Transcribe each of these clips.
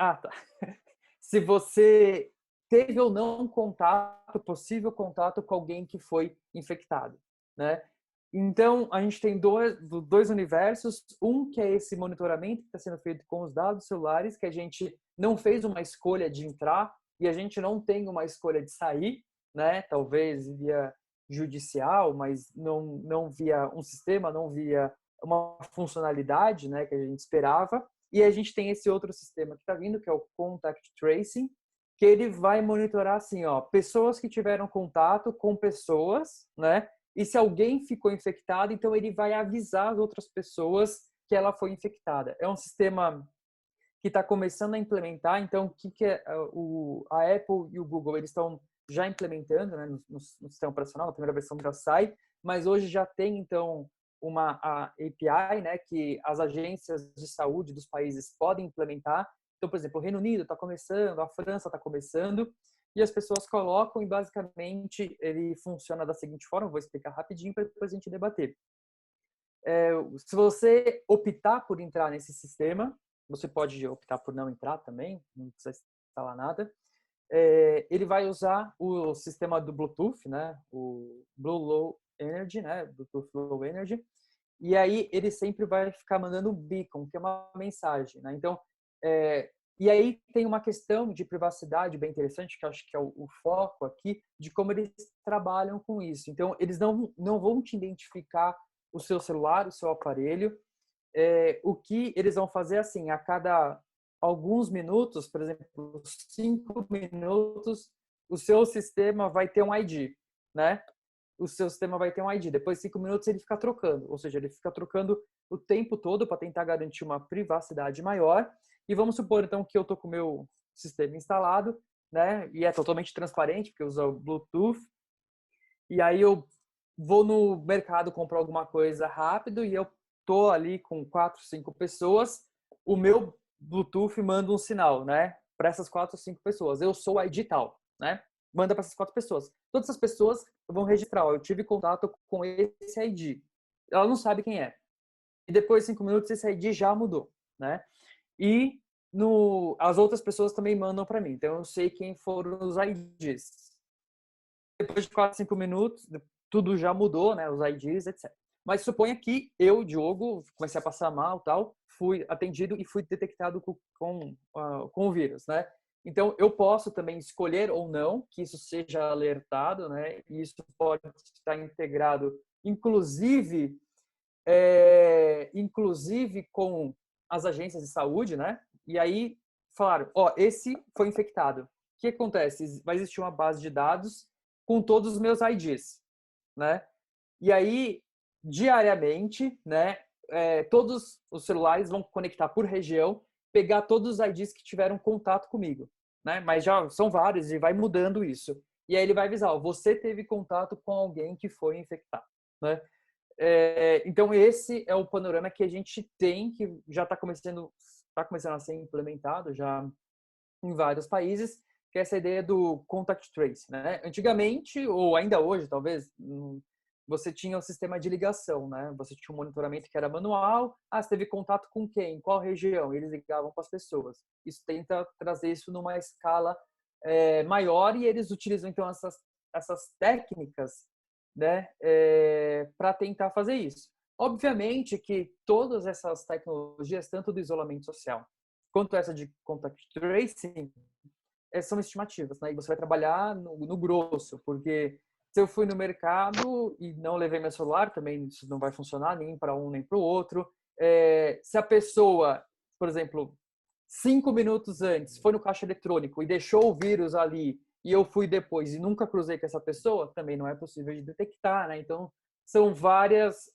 Ah, tá. Se você teve ou não contato, possível contato com alguém que foi infectado, né? Então, a gente tem dois universos. Um que é esse monitoramento que está sendo feito com os dados celulares, que a gente não fez uma escolha de entrar e a gente não tem uma escolha de sair, né? Talvez via judicial, mas não via um sistema, não via uma funcionalidade, né, que a gente esperava. E a gente tem esse outro sistema que está vindo, que é o Contact Tracing, que ele vai monitorar assim, ó, pessoas que tiveram contato com pessoas, né? E se alguém ficou infectado, então ele vai avisar as outras pessoas que ela foi infectada. É um sistema que está começando a implementar. Então, o que é a Apple e o Google, eles estão já implementando, né, no sistema operacional, a primeira versão já sai, mas hoje já tem, então, a API, né, que as agências de saúde dos países podem implementar. Então, por exemplo, o Reino Unido está começando, a França está começando, e as pessoas colocam e, basicamente, ele funciona da seguinte forma, vou explicar rapidinho para depois a gente debater. Se você optar por entrar nesse sistema, você pode optar por não entrar também, não precisa instalar nada. Ele vai usar o sistema do Bluetooth, né? O Blue Low Energy, né? Bluetooth Low Energy. E aí ele sempre vai ficar mandando um beacon, que é uma mensagem, né? Então, e aí tem uma questão de privacidade bem interessante, que eu acho que é o foco aqui, de como eles trabalham com isso. Então, eles não vão te identificar o seu celular, o seu aparelho. O que eles vão fazer assim, a cada alguns minutos, por exemplo, 5 minutos, o seu sistema vai ter um ID, né? O seu sistema vai ter um ID. Depois de 5 minutos ele fica trocando, ou seja, ele fica trocando o tempo todo para tentar garantir uma privacidade maior. E vamos supor então que eu tô com o meu sistema instalado, né? E é totalmente transparente, porque usa o Bluetooth. E aí eu vou no mercado comprar alguma coisa rápido e eu tô ali com 4, 5 pessoas, o meu Bluetooth manda um sinal, né? Para essas 4 ou 5 pessoas. Eu sou a digital, né? Manda para essas 4 pessoas. Todas essas pessoas vão registrar, ó, eu tive contato com esse ID. Ela não sabe quem é. E depois de 5 minutos esse ID já mudou, né? E as outras pessoas também mandam para mim. Então eu sei quem foram os IDs. Depois de 4, 5 minutos, tudo já mudou, né? Os IDs, etc. Mas suponha que eu, Diogo, comecei a passar mal, tal, fui atendido e fui detectado com o vírus, né? Então, eu posso também escolher ou não que isso seja alertado, né? E isso pode estar integrado, inclusive com as agências de saúde, né? E aí, falaram, ó, esse foi infectado. O que acontece? Vai existir uma base de dados com todos os meus IDs, né? E aí, diariamente, né, todos os celulares vão conectar por região, pegar todos os IDs que tiveram contato comigo, né? Mas já são vários e vai mudando isso. E aí ele vai avisar, ó, você teve contato com alguém que foi infectado, né? Então esse é o panorama que a gente tem, que já está começando a ser implementado já em vários países, que é essa ideia do contact trace, né? Antigamente, ou ainda hoje, talvez, você tinha um sistema de ligação, né? Você tinha um monitoramento que era manual. Ah, você teve contato com quem? Qual região? Eles ligavam para as pessoas. Isso tenta trazer isso numa escala maior e eles utilizam, então, essas técnicas, né? Para tentar fazer isso. Obviamente que todas essas tecnologias, tanto do isolamento social quanto essa de contact tracing, são estimativas, né? E você vai trabalhar no grosso, porque se eu fui no mercado e não levei meu celular, também isso não vai funcionar nem para um nem para o outro. Se a pessoa, por exemplo, 5 minutos antes foi no caixa eletrônico e deixou o vírus ali e eu fui depois e nunca cruzei com essa pessoa, também não é possível de detectar, né? Então são várias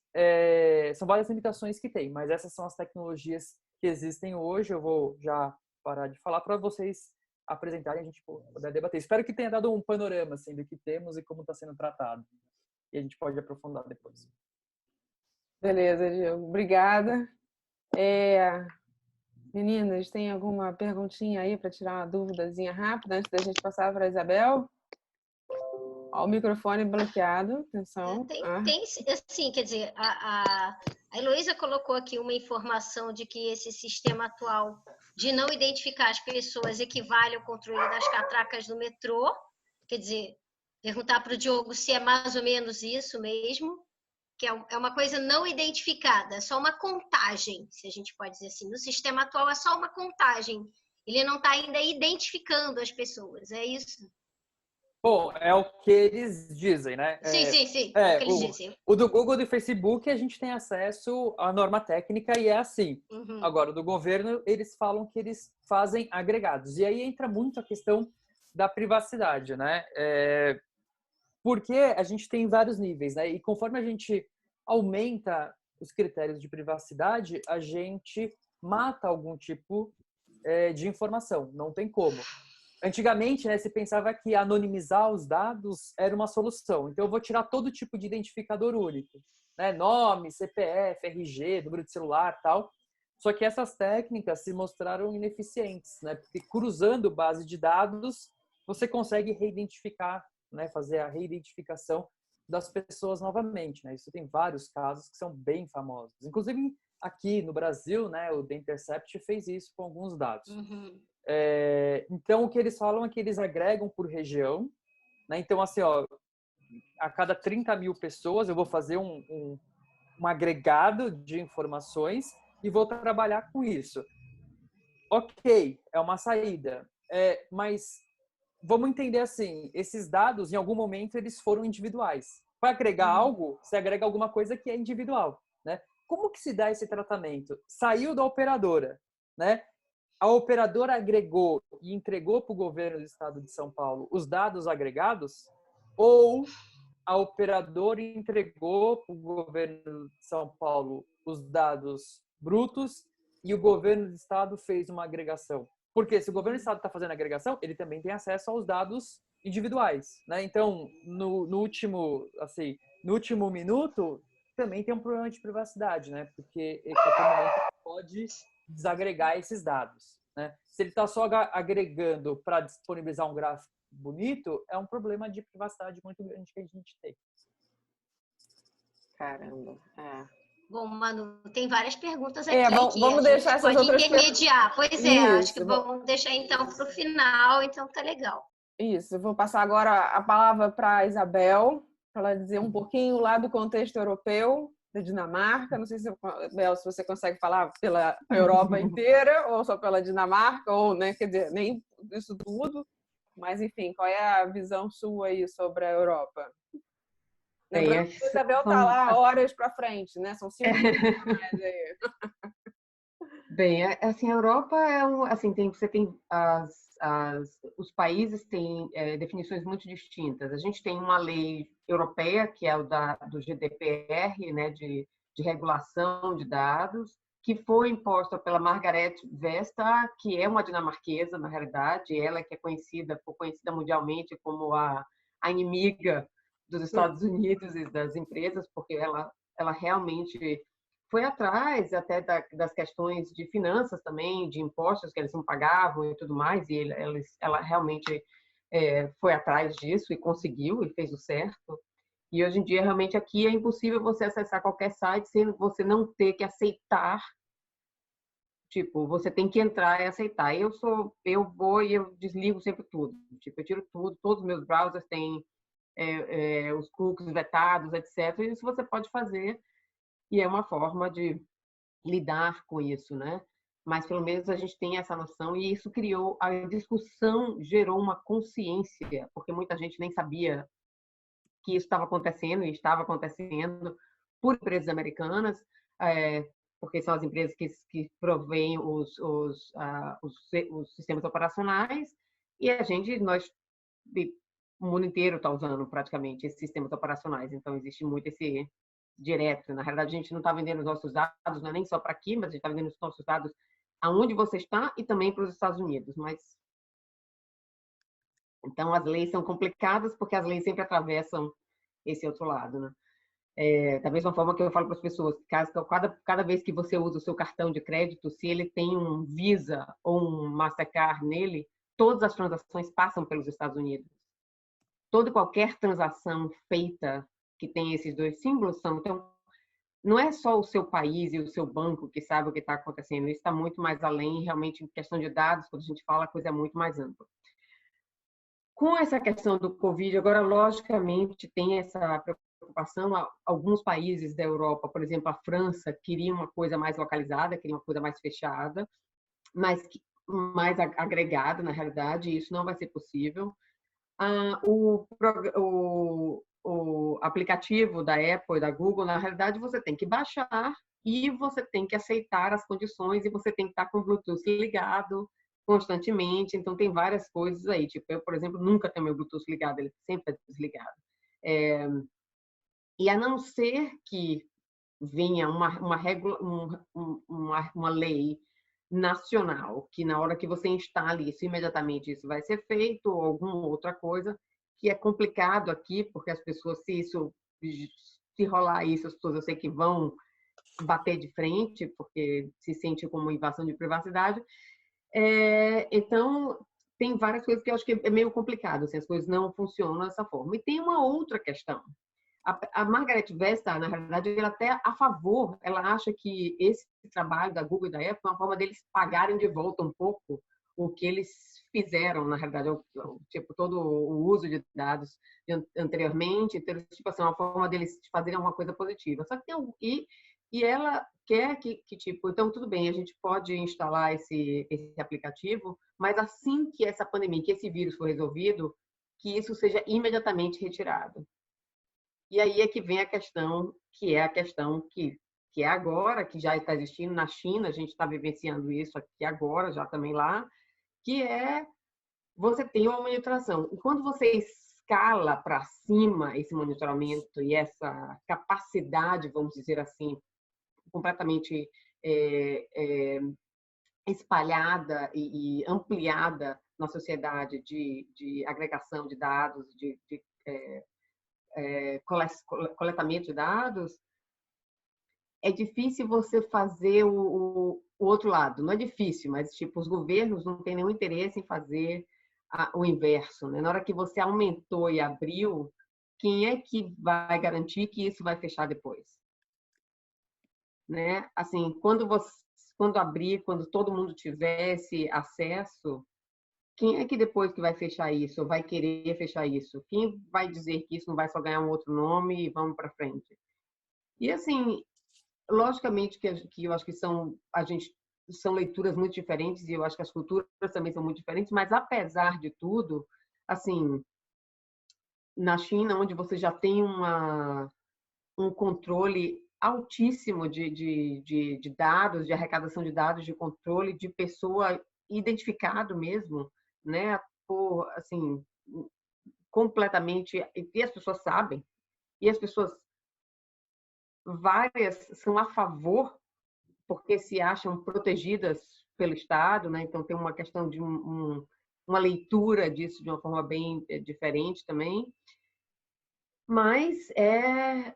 limitações que tem, mas essas são as tecnologias que existem hoje. Eu vou já parar de falar para vocês apresentarem e a gente poder debater. Espero que tenha dado um panorama assim, do que temos e como está sendo tratado. E a gente pode aprofundar depois. Beleza, Diego. Obrigada. Meninas, tem alguma perguntinha aí para tirar uma duvidazinha rápida antes da gente passar para a Isabel? Ó, o microfone bloqueado, atenção. Tem assim, quer dizer, A Heloísa colocou aqui uma informação de que esse sistema atual de não identificar as pessoas equivale ao controle das catracas do metrô. Quer dizer, perguntar para o Diogo se é mais ou menos isso mesmo, que é uma coisa não identificada, é só uma contagem, se a gente pode dizer assim. No sistema atual é só uma contagem. Ele não está ainda identificando as pessoas, é isso? Bom, é o que eles dizem, né? Sim, é o que eles dizem. O do Google e do Facebook, a gente tem acesso à norma técnica e é assim. Uhum. Agora, do governo, eles falam que eles fazem agregados. E aí entra muito a questão da privacidade, né? Porque a gente tem vários níveis, né? E conforme a gente aumenta os critérios de privacidade, a gente mata algum tipo de informação. Não tem como. Antigamente, né, se pensava que anonimizar os dados era uma solução. Então, eu vou tirar todo tipo de identificador único, né? Nome, CPF, RG, número de celular, tal. Só que essas técnicas se mostraram ineficientes, né? Porque cruzando base de dados, você consegue reidentificar, né? Fazer a reidentificação das pessoas novamente, né? Isso tem vários casos que são bem famosos. Inclusive, aqui no Brasil, né, o The Intercept fez isso com alguns dados. Uhum. Então, o que eles falam é que eles agregam por região, né? Então, assim, ó, a cada 30 mil pessoas eu vou fazer um agregado de informações e vou trabalhar com isso. Ok, é uma saída, mas vamos entender assim, esses dados, em algum momento, eles foram individuais. Para agregar algo, você agrega alguma coisa que é individual, né? Como que se dá esse tratamento? Saiu da operadora, né? A operadora agregou e entregou para o governo do estado de São Paulo os dados agregados, ou a operadora entregou para o governo de São Paulo os dados brutos e o governo do estado fez uma agregação. Porque se o governo do estado está fazendo a agregação, ele também tem acesso aos dados individuais, né? Então, no último minuto, também tem um problema de privacidade, né? Porque a qualquer momento pode desagregar esses dados, né? Se ele está só agregando para disponibilizar um gráfico bonito, é um problema de privacidade muito grande que a gente tem. Caramba. Bom, Manu, tem várias perguntas aqui. Vamos deixar essas pode outras intermediar. Pois é, Isso, acho que vamos deixar então para o final, então tá legal. Isso, eu vou passar agora a palavra para a Isabel, para ela dizer um pouquinho lá do contexto europeu, da Dinamarca. Não sei se, Bel, se você consegue falar pela Europa inteira, ou só pela Dinamarca, ou, né, quer dizer, nem isso tudo. Mas, enfim, qual é a visão sua aí sobre a Europa? Lembrando que a Isabel está lá horas para frente, né? São 5 horas aí. Bem, assim, a Europa assim, você tem os países têm definições muito distintas. A gente tem uma lei europeia, que é do GDPR, né, de regulação de dados, que foi imposta pela Margrethe Vestager, que é uma dinamarquesa, na realidade, ela que é conhecida mundialmente como a inimiga dos Estados Unidos e das empresas, porque ela realmente foi atrás até das questões de finanças também, de impostos que eles não pagavam e tudo mais, e ela realmente foi atrás disso e conseguiu e fez o certo. E hoje em dia, realmente, aqui é impossível você acessar qualquer site sem você não ter que aceitar. Tipo, você tem que entrar e aceitar. Eu vou e eu desligo sempre tudo. Tipo, eu tiro tudo, todos os meus browsers têm os cookies vetados, etc. E isso você pode fazer. E é uma forma de lidar com isso, né? Mas pelo menos a gente tem essa noção e isso criou, a discussão gerou uma consciência, porque muita gente nem sabia que isso estava acontecendo e estava acontecendo por empresas americanas, porque são as empresas que provêm os sistemas operacionais e o mundo inteiro está usando praticamente esses sistemas operacionais, então existe muito esse direto. Na realidade, a gente não está vendendo os nossos dados, não é nem só para aqui, mas a gente está vendendo os nossos dados aonde você está e também para os Estados Unidos. Então, as leis são complicadas porque as leis sempre atravessam esse outro lado, né? Da mesma forma que eu falo para as pessoas, cada vez que você usa o seu cartão de crédito, se ele tem um Visa ou um Mastercard nele, todas as transações passam pelos Estados Unidos. Toda e qualquer transação feita que tem esses dois símbolos então, não é só o seu país e o seu banco que sabe o que está acontecendo, isso está muito mais além, realmente, em questão de dados, quando a gente fala, a coisa é muito mais ampla. Com essa questão do Covid, agora, logicamente, tem essa preocupação. Alguns países da Europa, por exemplo, a França, queria uma coisa mais localizada, queria uma coisa mais fechada, mais agregada, na realidade, e isso não vai ser possível. O aplicativo da Apple e da Google, na realidade, você tem que baixar e você tem que aceitar as condições e você tem que estar com o Bluetooth ligado constantemente. Então, tem várias coisas aí. Tipo, eu, por exemplo, nunca tenho meu Bluetooth ligado, ele sempre é desligado. E a não ser que venha uma lei nacional, que na hora que você instale isso, imediatamente isso vai ser feito, ou alguma outra coisa, que é complicado aqui, porque as pessoas, se rolar isso, as pessoas eu sei que vão bater de frente, porque se sente como invasão de privacidade. Então, tem várias coisas que eu acho que é meio complicado, assim, as coisas não funcionam dessa forma. E tem uma outra questão. A Margaret Vestager, na realidade, ela até a favor, ela acha que esse trabalho da Google e da Apple é uma forma deles pagarem de volta um pouco o que eles fizeram, na realidade, tipo, todo o uso de dados anteriormente, então, tipo assim, uma forma deles fazerem uma coisa positiva. Só que e ela quer que, tipo, então, tudo bem, a gente pode instalar esse aplicativo, mas assim que essa pandemia, que esse vírus for resolvido, que isso seja imediatamente retirado. E aí é que vem a questão, que é agora, que já está existindo na China, a gente está vivenciando isso aqui agora, já também lá, que é você tem uma monitoração. E quando você escala para cima esse monitoramento e essa capacidade, vamos dizer assim, completamente espalhada e ampliada na sociedade de agregação de dados, de coletamento de dados, é difícil você fazer o outro lado. Não é difícil, mas tipo, os governos não têm nenhum interesse em fazer o inverso, né? Na hora que você aumentou e abriu, quem é que vai garantir que isso vai fechar depois? Né? Assim, quando abrir, quando todo mundo tivesse acesso, quem é que depois que vai fechar isso, ou vai querer fechar isso? Quem vai dizer que isso não vai só ganhar um outro nome e vamos para frente? E assim, logicamente que eu acho que são leituras muito diferentes e eu acho que as culturas também são muito diferentes, mas apesar de tudo, assim, na China, onde você já tem um controle altíssimo de dados, de arrecadação de dados, de controle de pessoa identificado mesmo, né, por, assim, completamente, e as pessoas sabem, e as pessoas várias são a favor, porque se acham protegidas pelo Estado, né? Então tem uma questão de uma leitura disso de uma forma bem diferente também. Mas é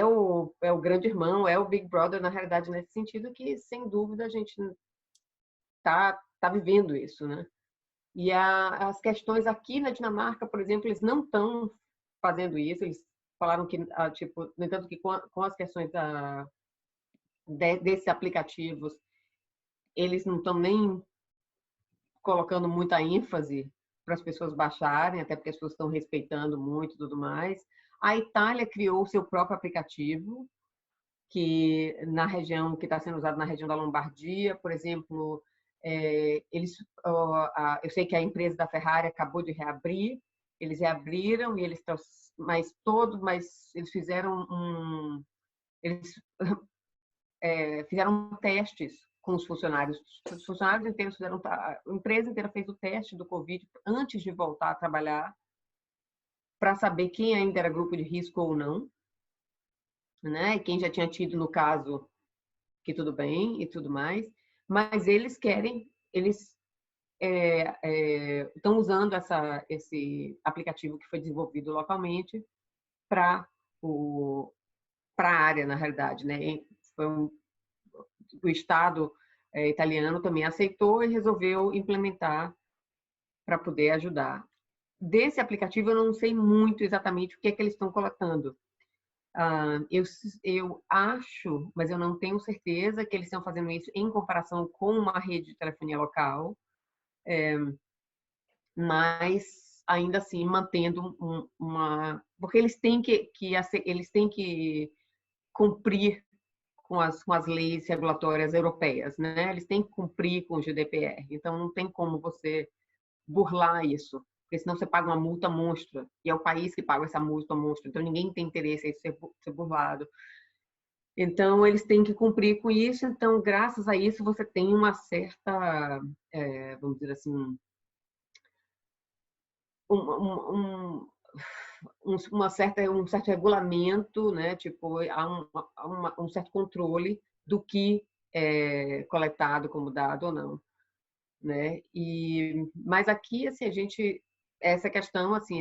o grande irmão, é o Big Brother, na realidade, nesse sentido que, sem dúvida, a gente tá vivendo isso, né? E as questões aqui na Dinamarca, por exemplo, eles não estão fazendo isso, eles falaram que, tipo, no entanto que com as questões desses aplicativos, eles não estão nem colocando muita ênfase para as pessoas baixarem, até porque as pessoas estão respeitando muito e tudo mais. A Itália criou o seu próprio aplicativo, que na região, que está sendo usado na região da Lombardia, por exemplo, eu sei que a empresa da Ferrari acabou de reabrir, eles reabriram e mas eles fizeram testes com os funcionários. Os funcionários inteiros a empresa inteira fez o teste do Covid antes de voltar a trabalhar, para saber quem ainda era grupo de risco ou não, né? E quem já tinha tido, no caso, que tudo bem e tudo mais. Mas eles estão usando esse aplicativo que foi desenvolvido localmente para a área, na realidade, né? O Estado italiano também aceitou e resolveu implementar para poder ajudar. Desse aplicativo, eu não sei muito exatamente o que é que eles estão coletando, Eu acho, mas eu não tenho certeza que eles estão fazendo isso em comparação com uma rede de telefonia local, mas ainda assim mantendo porque eles têm eles têm que cumprir com as leis regulatórias europeias, né? Eles têm que cumprir com o GDPR. Então não tem como você burlar isso, porque senão você paga uma multa monstra e é o país que paga essa multa monstra. Então ninguém tem interesse em ser burlado. Então eles têm que cumprir com isso. Então graças a isso você tem uma certa, vamos dizer assim, um certo regulamento, né? Tipo, há um certo controle do que é coletado como dado ou não, né? Mas aqui, assim, essa questão, assim,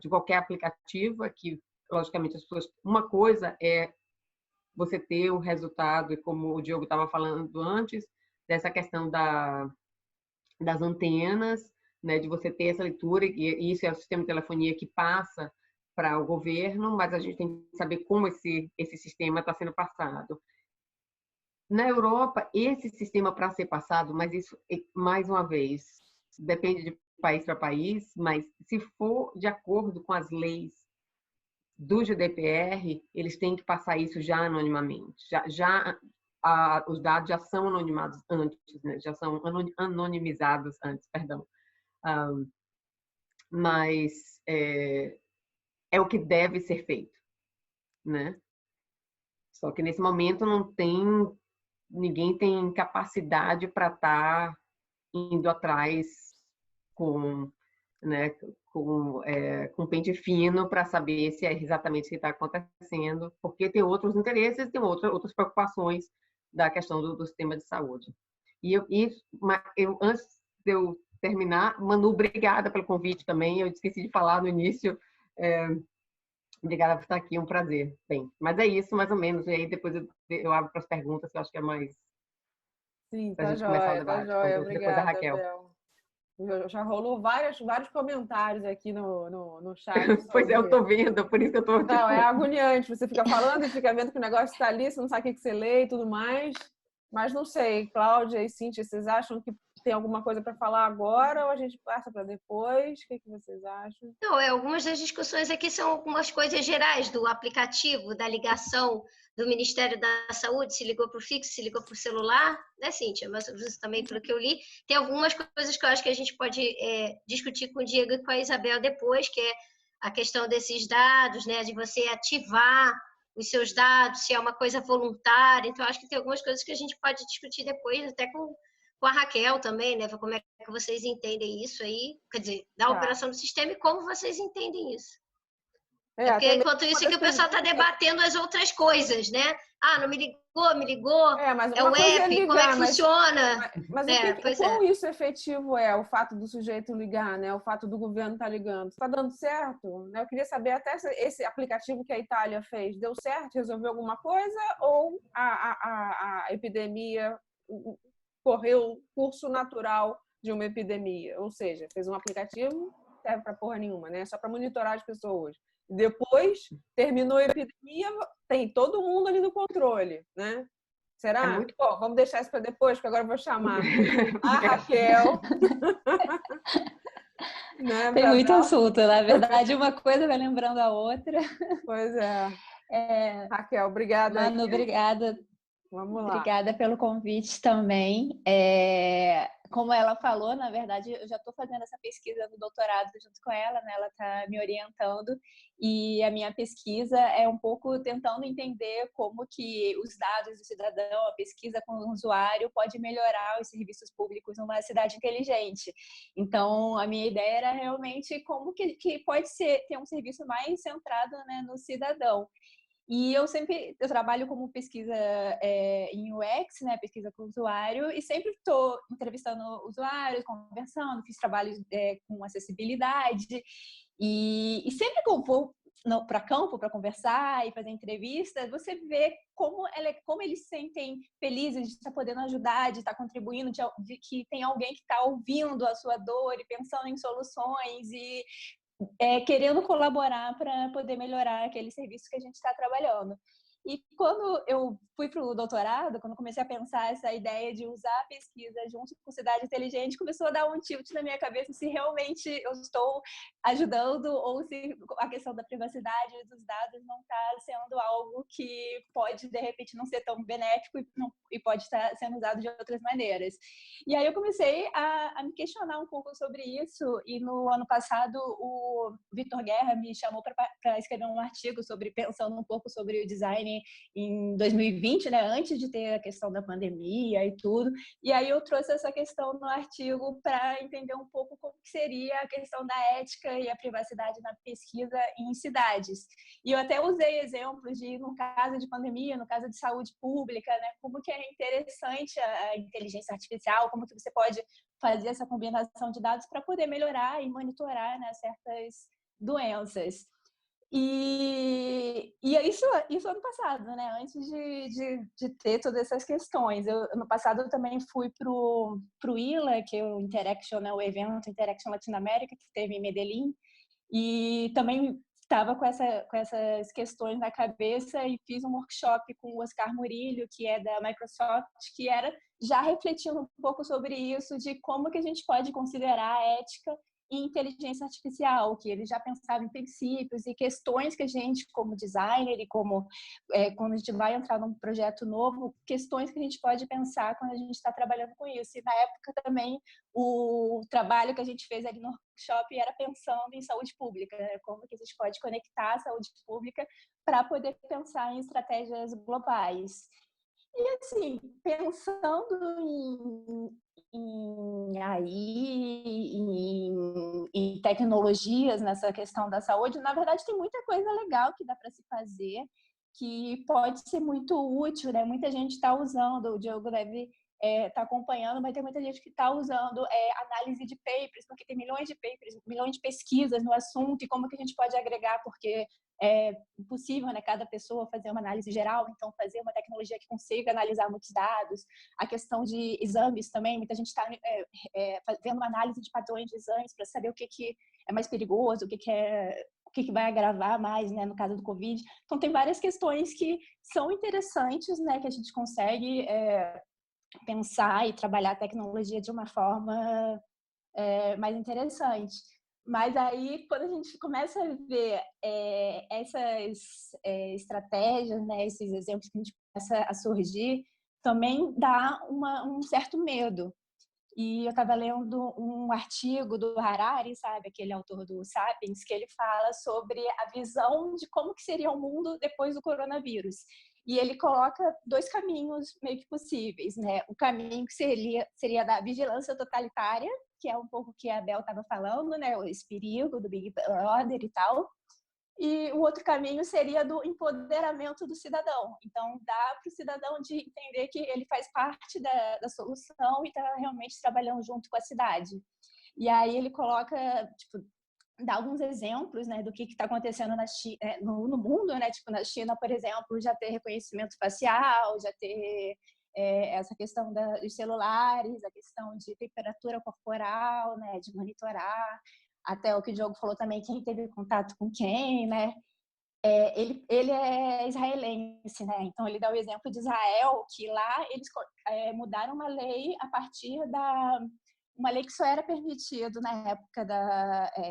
de qualquer aplicativo, aqui, logicamente, uma coisa é você ter o resultado, e como o Diogo estava falando antes, dessa questão das antenas, né, de você ter essa leitura, e isso é o sistema de telefonia que passa para o governo, mas a gente tem que saber como esse sistema está sendo passado. Na Europa, esse sistema para ser passado, mas isso, mais uma vez, depende de país para país, mas se for de acordo com as leis do GDPR, eles têm que passar isso já anonimamente. Os dados já são anonimizados antes, né? Já são anonimizados antes, perdão. Mas é o que deve ser feito, né? Só que nesse momento ninguém tem capacidade para estar indo atrás com, né, com pente fino para saber se é exatamente o que está acontecendo, porque tem outros interesses, tem outras preocupações da questão do sistema de saúde. Antes de eu terminar, Manu, obrigada pelo convite também, eu esqueci de falar no início, obrigada por estar aqui, é um prazer. Bem, mas é isso, mais ou menos, e aí depois eu abro para as perguntas, que eu acho que é mais... Sim, para a tá gente começar o joia, tá debate. joia. Então, depois da Obrigada, Raquel. Bel. Já rolou vários comentários aqui no chat. Pois é, eu tô vendo, por isso que eu tô... Não, é agoniante. Você fica falando e fica vendo que o negócio está ali, você não sabe o que você lê e tudo mais. Mas não sei, Cláudia e Cíntia, vocês acham que tem alguma coisa para falar agora ou a gente passa para depois? O que vocês acham? Não, algumas das discussões aqui são algumas coisas gerais do aplicativo, da ligação do Ministério da Saúde, se ligou para o fixo, se ligou para o celular, né, Cíntia? Mas também, pelo que eu li, tem algumas coisas que eu acho que a gente pode discutir com o Diego e com a Isabel depois, que é a questão desses dados, né, de você ativar os seus dados, se é uma coisa voluntária. Então, acho que tem algumas coisas que a gente pode discutir depois, até com a Raquel também, né? Como é que vocês entendem isso aí? Quer dizer, da operação do sistema e como vocês entendem isso. Porque enquanto isso que o pessoal está debatendo as outras coisas, né? Ah, não me ligou, mas é o app, ligar, como é que funciona? Mas quão isso efetivo é o fato do sujeito ligar, né? O fato do governo estar ligando? Está dando certo? Eu queria saber até esse aplicativo que a Itália fez, deu certo? Resolveu alguma coisa? Ou a epidemia correu o curso natural de uma epidemia? Ou seja, fez um aplicativo, não serve para porra nenhuma, né? Só para monitorar as pessoas. Depois, terminou a epidemia, tem todo mundo ali no controle, né? Será? muito... Bom, vamos deixar isso para depois, porque agora eu vou chamar a Raquel. Né, tem muito assunto, na verdade, uma coisa vai lembrando a outra. Pois é. Raquel, obrigada. Manu, obrigada. Vamos lá. Obrigada pelo convite também. Como ela falou, na verdade, eu já estou fazendo essa pesquisa no doutorado junto com ela, né? Ela está me orientando e a minha pesquisa é um pouco tentando entender como que os dados do cidadão, a pesquisa com o usuário pode melhorar os serviços públicos numa cidade inteligente. Então, a minha ideia era realmente como que pode ter um serviço mais centrado, né, no cidadão. E eu trabalho como pesquisa em UX, né, pesquisa com o usuário, e sempre estou entrevistando usuários, conversando, fiz trabalhos com acessibilidade, e sempre que eu vou para campo para conversar e fazer entrevistas, você vê como eles se sentem felizes de estar podendo ajudar, de estar contribuindo, de que tem alguém que está ouvindo a sua dor e pensando em soluções, e querendo colaborar para poder melhorar aquele serviço que a gente está trabalhando. E quando eu fui para o doutorado, quando comecei a pensar essa ideia de usar a pesquisa junto com cidade inteligente, começou a dar um tilt na minha cabeça se realmente eu estou ajudando ou se a questão da privacidade dos dados não está sendo algo que pode, de repente, não ser tão benéfico e pode estar sendo usado de outras maneiras. E aí eu comecei a me questionar um pouco sobre isso, e no ano passado o Vitor Guerra me chamou para escrever um artigo pensando um pouco sobre o design em 2020, né, antes de ter a questão da pandemia e tudo. E aí eu trouxe essa questão no artigo para entender um pouco como que seria a questão da ética e a privacidade na pesquisa em cidades. E eu até usei exemplos no caso de pandemia, no caso de saúde pública, né, como que é interessante a inteligência artificial, como que você pode fazer essa combinação de dados para poder melhorar e monitorar, né, certas doenças. E isso ano passado, né? Antes de ter todas essas questões. Ano passado eu também fui pro ILA, que é o Interaction, né? O evento Interaction Latinoamérica, que teve em Medellín, e também estava com essas questões na cabeça e fiz um workshop com o Oscar Murillo, que é da Microsoft, que era já refletindo um pouco sobre isso, de como que a gente pode considerar a ética e inteligência artificial, que ele já pensava em princípios e questões que a gente, como designer e como quando a gente vai entrar num projeto novo, questões que a gente pode pensar quando a gente está trabalhando com isso. E na época também o trabalho que a gente fez ali no workshop era pensando em saúde pública, né? Como que a gente pode conectar a saúde pública para poder pensar em estratégias globais. E assim, pensando em AI, em tecnologias nessa questão da saúde, na verdade tem muita coisa legal que dá para se fazer, que pode ser muito útil, né? Muita gente está usando, o Diogo deve estar acompanhando, mas tem muita gente que está usando análise de papers, porque tem milhões de papers, milhões de pesquisas no assunto, e como que a gente pode agregar, porque é impossível, né, cada pessoa fazer uma análise geral, então fazer uma tecnologia que consiga analisar muitos dados. A questão de exames também, muita gente está fazendo uma análise de padrões de exames para saber o que é mais perigoso, o que vai agravar mais, né, no caso do Covid. Então, tem várias questões que são interessantes, né, que a gente consegue pensar e trabalhar a tecnologia de uma forma mais interessante. Mas aí, quando a gente começa a ver essas estratégias, né, esses exemplos que a gente começa a surgir, também dá um certo medo. E eu estava lendo um artigo do Harari, sabe, aquele autor do Sapiens, que ele fala sobre a visão de como que seria o mundo depois do coronavírus. E ele coloca dois caminhos meio que possíveis, né? O caminho que seria da vigilância totalitária, que é um pouco o que a Bel estava falando, né? Esse perigo do Big Brother e tal. E o outro caminho seria do empoderamento do cidadão. Então, dá para o cidadão de entender que ele faz parte da solução e está realmente trabalhando junto com a cidade. E aí ele coloca, tipo, dá alguns exemplos, né, do que está acontecendo no mundo, né? Tipo, na China, por exemplo, já ter reconhecimento facial, já ter essa questão dos celulares, a questão de temperatura corporal, né, de monitorar, até o que o Diogo falou também, quem teve contato com quem, né? Ele é israelense, né? Então ele dá o exemplo de Israel, que lá eles mudaram uma lei a partir uma lei que só era permitido na época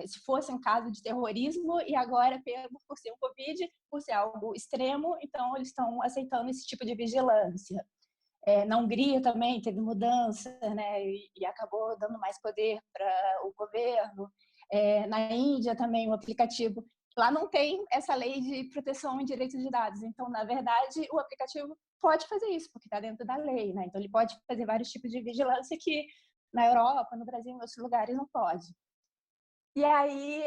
se fosse um caso de terrorismo, e agora, por ser um Covid, por ser algo extremo, então eles estão aceitando esse tipo de vigilância. Na Hungria também teve mudança, né, e acabou dando mais poder para o governo. Na Índia também o aplicativo, lá não tem essa lei de proteção em direitos de dados, então na verdade o aplicativo pode fazer isso, porque está dentro da lei, né? Então ele pode fazer vários tipos de vigilância que na Europa, no Brasil, em outros lugares não pode. E aí,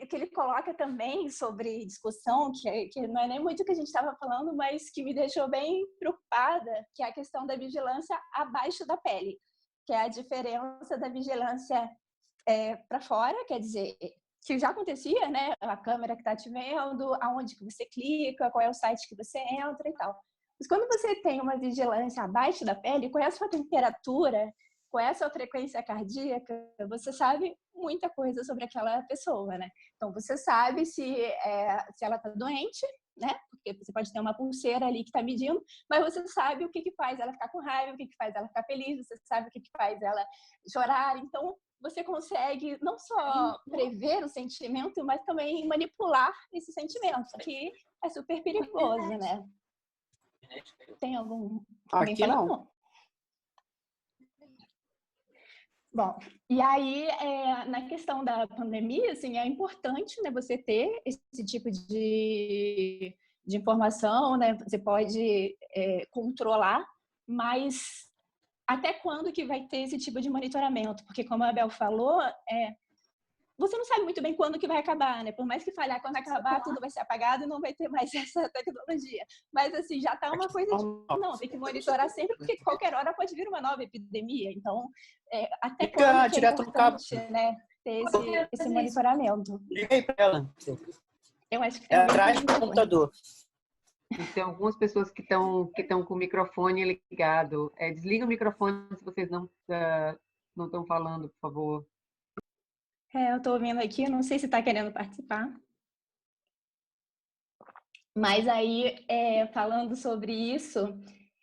o que ele coloca também sobre discussão, que não é nem muito o que a gente estava falando, mas que me deixou bem preocupada, que é a questão da vigilância abaixo da pele, que é a diferença da vigilância para fora, quer dizer, que já acontecia, né? A câmera que está te vendo, aonde que você clica, qual é o site que você entra e tal. Mas quando você tem uma vigilância abaixo da pele, qual é a sua temperatura, qual é a sua frequência cardíaca, você sabe muita coisa sobre aquela pessoa, né? Então, você sabe se ela está doente, né? Porque você pode ter uma pulseira ali que está medindo, mas você sabe o que faz ela ficar com raiva, o que faz ela ficar feliz, você sabe o que faz ela chorar. Então, você consegue não só prever o sentimento, mas também manipular esse sentimento, que é super perigoso, né? Tem algum... Aqui não. Bom, e aí, na questão da pandemia, assim, é importante, né, você ter esse tipo de informação, né? Você pode controlar, mas até quando que vai ter esse tipo de monitoramento? Porque, como a Abel falou, você não sabe muito bem quando que vai acabar, né? Por mais que falhar, quando acabar, tudo vai ser apagado e não vai ter mais essa tecnologia. Mas, assim, já tá uma coisa de... Não, tem que monitorar sempre, porque qualquer hora pode vir uma nova epidemia. Então, até quando que é importante, né, ter esse monitoramento. Liga aí pra ela. Eu acho que é atrás do computador. Tem algumas pessoas que estão com o microfone ligado. Desliga o microfone se vocês não estão falando, por favor. Eu estou ouvindo aqui, não sei se está querendo participar. Mas aí, falando sobre isso,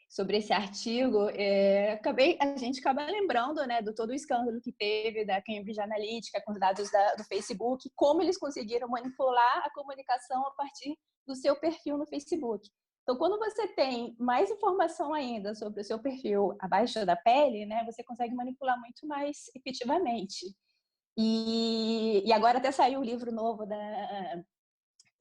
sobre esse artigo, a gente acaba lembrando, né, do todo o escândalo que teve da Cambridge Analytica com os dados do Facebook, como eles conseguiram manipular a comunicação a partir do seu perfil no Facebook. Então, quando você tem mais informação ainda sobre o seu perfil abaixo da pele, né, você consegue manipular muito mais efetivamente. E agora até saiu o livro novo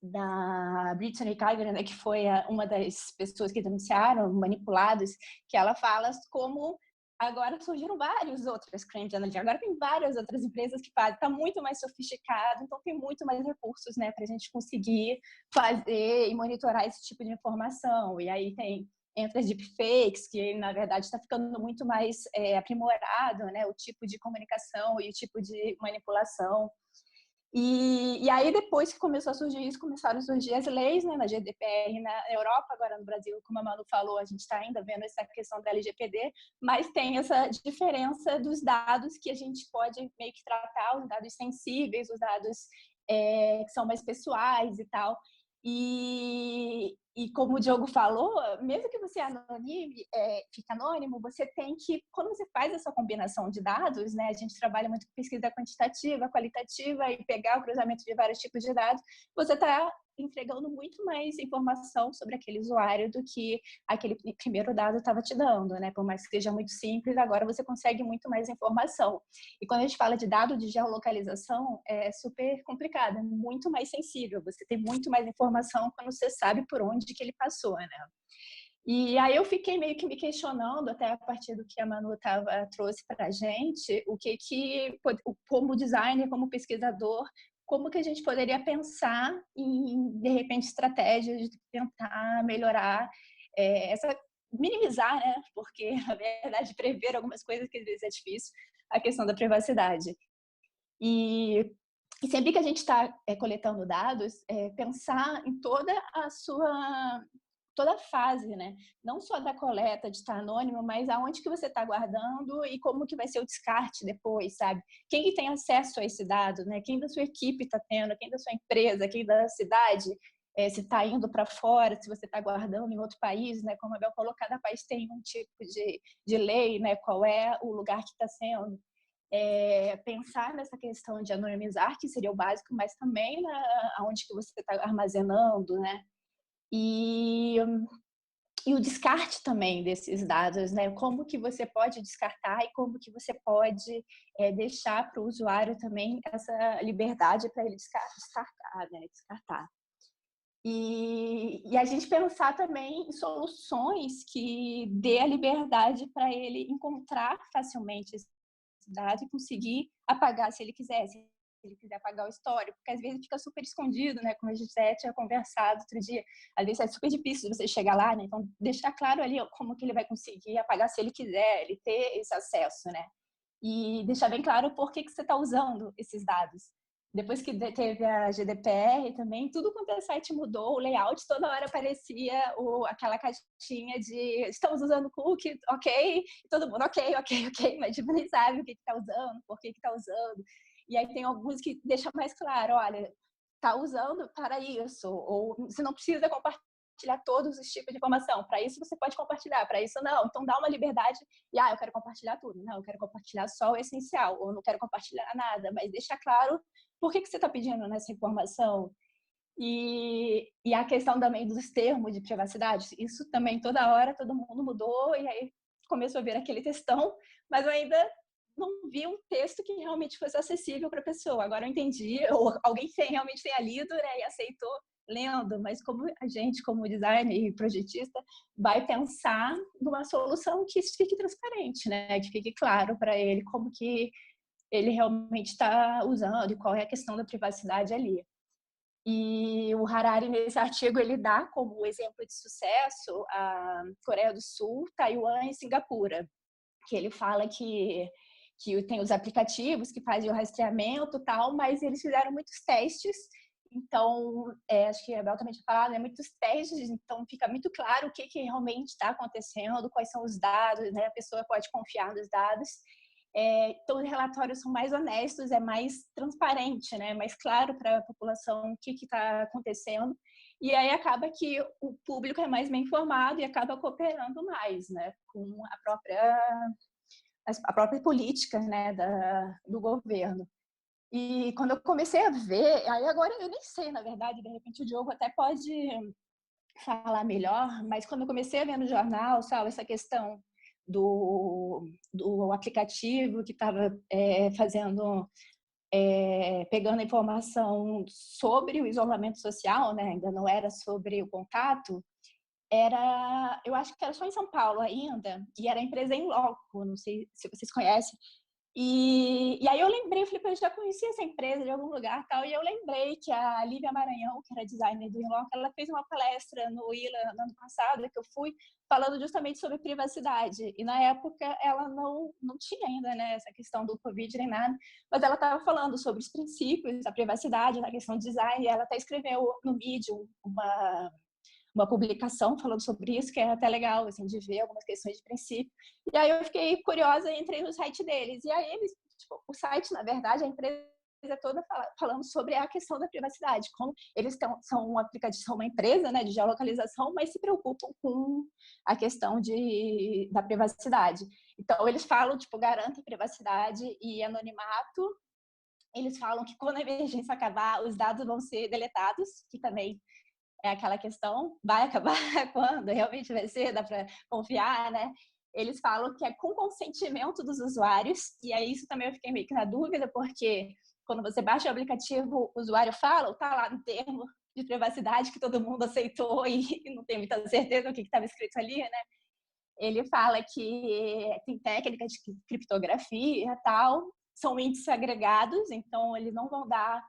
da Brittany Kaiser, né, que foi uma das pessoas que denunciaram manipulados, que ela fala como agora surgiram vários outros Cambridge Analytica, agora tem várias outras empresas que fazem, está muito mais sofisticado, então tem muito mais recursos, né, para a gente conseguir fazer e monitorar esse tipo de informação. E aí entre as deepfakes, que na verdade está ficando muito mais aprimorado, né, o tipo de comunicação e o tipo de manipulação. E aí, depois que começou a surgir isso, começaram a surgir as leis, né, na GDPR na Europa, agora no Brasil, como a Manu falou, a gente está ainda vendo essa questão da LGPD, mas tem essa diferença dos dados que a gente pode meio que tratar, os dados sensíveis, os dados que são mais pessoais e tal. E como o Diogo falou, mesmo que você fique anônimo, você tem que, quando você faz essa combinação de dados, né, a gente trabalha muito com pesquisa quantitativa, qualitativa e pegar o cruzamento de vários tipos de dados, você está entregando muito mais informação sobre aquele usuário do que aquele primeiro dado estava te dando, né? Por mais que seja muito simples, agora você consegue muito mais informação. E quando a gente fala de dado de geolocalização, é super complicado, é muito mais sensível, você tem muito mais informação quando você sabe por onde que ele passou, né? E aí eu fiquei meio que me questionando, até a partir do que a Manu trouxe para a gente, como designer, como pesquisador, como que a gente poderia pensar em, de repente, estratégias de tentar melhorar minimizar, né? Porque, na verdade, prever algumas coisas que às vezes é difícil, a questão da privacidade. E sempre que a gente está coletando dados, pensar em toda a fase, né? Não só da coleta, de estar anônimo, mas aonde que você está guardando e como que vai ser o descarte depois, sabe? Quem que tem acesso a esse dado, né? Quem da sua equipe está tendo, quem da sua empresa, quem da cidade, se está indo para fora, se você está guardando em outro país, né? Como a Bel falou, cada país tem um tipo de lei, né? Qual é o lugar que está sendo. Pensar nessa questão de anonimizar, que seria o básico, mas também aonde que você está armazenando, né? E o descarte também desses dados, né? Como que você pode descartar e como que você pode deixar para o usuário também essa liberdade para ele descartar, né? Descartar. E a gente pensar também em soluções que dê a liberdade para ele encontrar facilmente esse dado e conseguir apagar se ele quiser. Se ele quiser apagar o histórico, porque às vezes fica super escondido, né? Como a gente tinha conversado outro dia, às vezes é super difícil você chegar lá, né? Então, deixar claro ali como que ele vai conseguir apagar se ele quiser, ele ter esse acesso, né? E deixar bem claro por que você está usando esses dados. depois que teve a GDPR também, tudo quanto é site mudou, o layout toda hora aparecia aquela caixinha de estamos usando cookie, ok, todo mundo ok, mas tipo, nem sabe o que está usando, por que está usando. E aí tem alguns que deixam mais claro, olha, está usando para isso, ou você não precisa compartilhar todos os tipos de informação, para isso você pode compartilhar, para isso não, então dá uma liberdade, e eu quero compartilhar tudo, não, eu quero compartilhar só o essencial, ou não quero compartilhar nada, mas deixa claro por que você está pedindo nessa informação. E a questão também dos termos de privacidade, isso também toda hora todo mundo mudou, e aí começou a vir aquele textão, mas eu ainda não vi um texto que realmente fosse acessível para a pessoa. Agora eu entendi, ou alguém realmente tenha lido, né, e aceitou lendo, mas como a gente, como designer e projetista, vai pensar numa solução que fique transparente, né, que fique claro para ele como que ele realmente está usando e qual é a questão da privacidade ali. E o Harari, nesse artigo, ele dá como exemplo de sucesso a Coreia do Sul, Taiwan e Singapura, que ele fala que tem os aplicativos que fazem o rastreamento e tal, mas eles fizeram muitos testes, então, acho que a Bel também tinha falado, né, muitos testes, então fica muito claro o que realmente está acontecendo, quais são os dados, né, a pessoa pode confiar nos dados. Então, os relatórios são mais honestos, é mais transparente, né, mais claro para a população o que está acontecendo, e aí acaba que o público é mais bem informado e acaba cooperando mais, né, com a própria política, né, do governo. E quando eu comecei a ver, aí agora eu nem sei, na verdade, de repente o Diogo até pode falar melhor, mas quando eu comecei a ver no jornal, sabe, essa questão do aplicativo que estava pegando a informação sobre o isolamento social, né, ainda não era sobre o contato, eu acho que era só em São Paulo ainda, e era a empresa In Loco, não sei se vocês conhecem. E aí eu lembrei, eu falei, eu já conhecia essa empresa de algum lugar tal, e eu lembrei que a Lívia Maranhão, que era designer do In Loco, ela fez uma palestra no ILA no ano passado, que eu fui, falando justamente sobre privacidade. E na época ela não tinha ainda, né, essa questão do Covid nem nada, mas ela estava falando sobre os princípios da privacidade, na questão de design, e ela até escreveu no Medium uma publicação falando sobre isso, que é até legal, assim, de ver algumas questões de princípio. E aí eu fiquei curiosa e entrei no site deles. E aí eles, tipo, o site, na verdade, a empresa toda falando sobre a questão da privacidade, como eles são um aplicativo, são uma empresa, né, de geolocalização, mas se preocupam com a questão da privacidade. Então, eles falam, tipo, garantem privacidade e anonimato. Eles falam que quando a emergência acabar, os dados vão ser deletados, que também é aquela questão, vai acabar quando? Realmente vai ser? Dá para confiar, né? Eles falam que é com consentimento dos usuários, e aí isso também eu fiquei meio que na dúvida, porque quando você baixa o aplicativo, o usuário fala, tá lá no termo de privacidade que todo mundo aceitou e não tem muita certeza do que estava escrito ali, né? Ele fala que tem técnica de criptografia e tal, são índices agregados, então eles não vão dar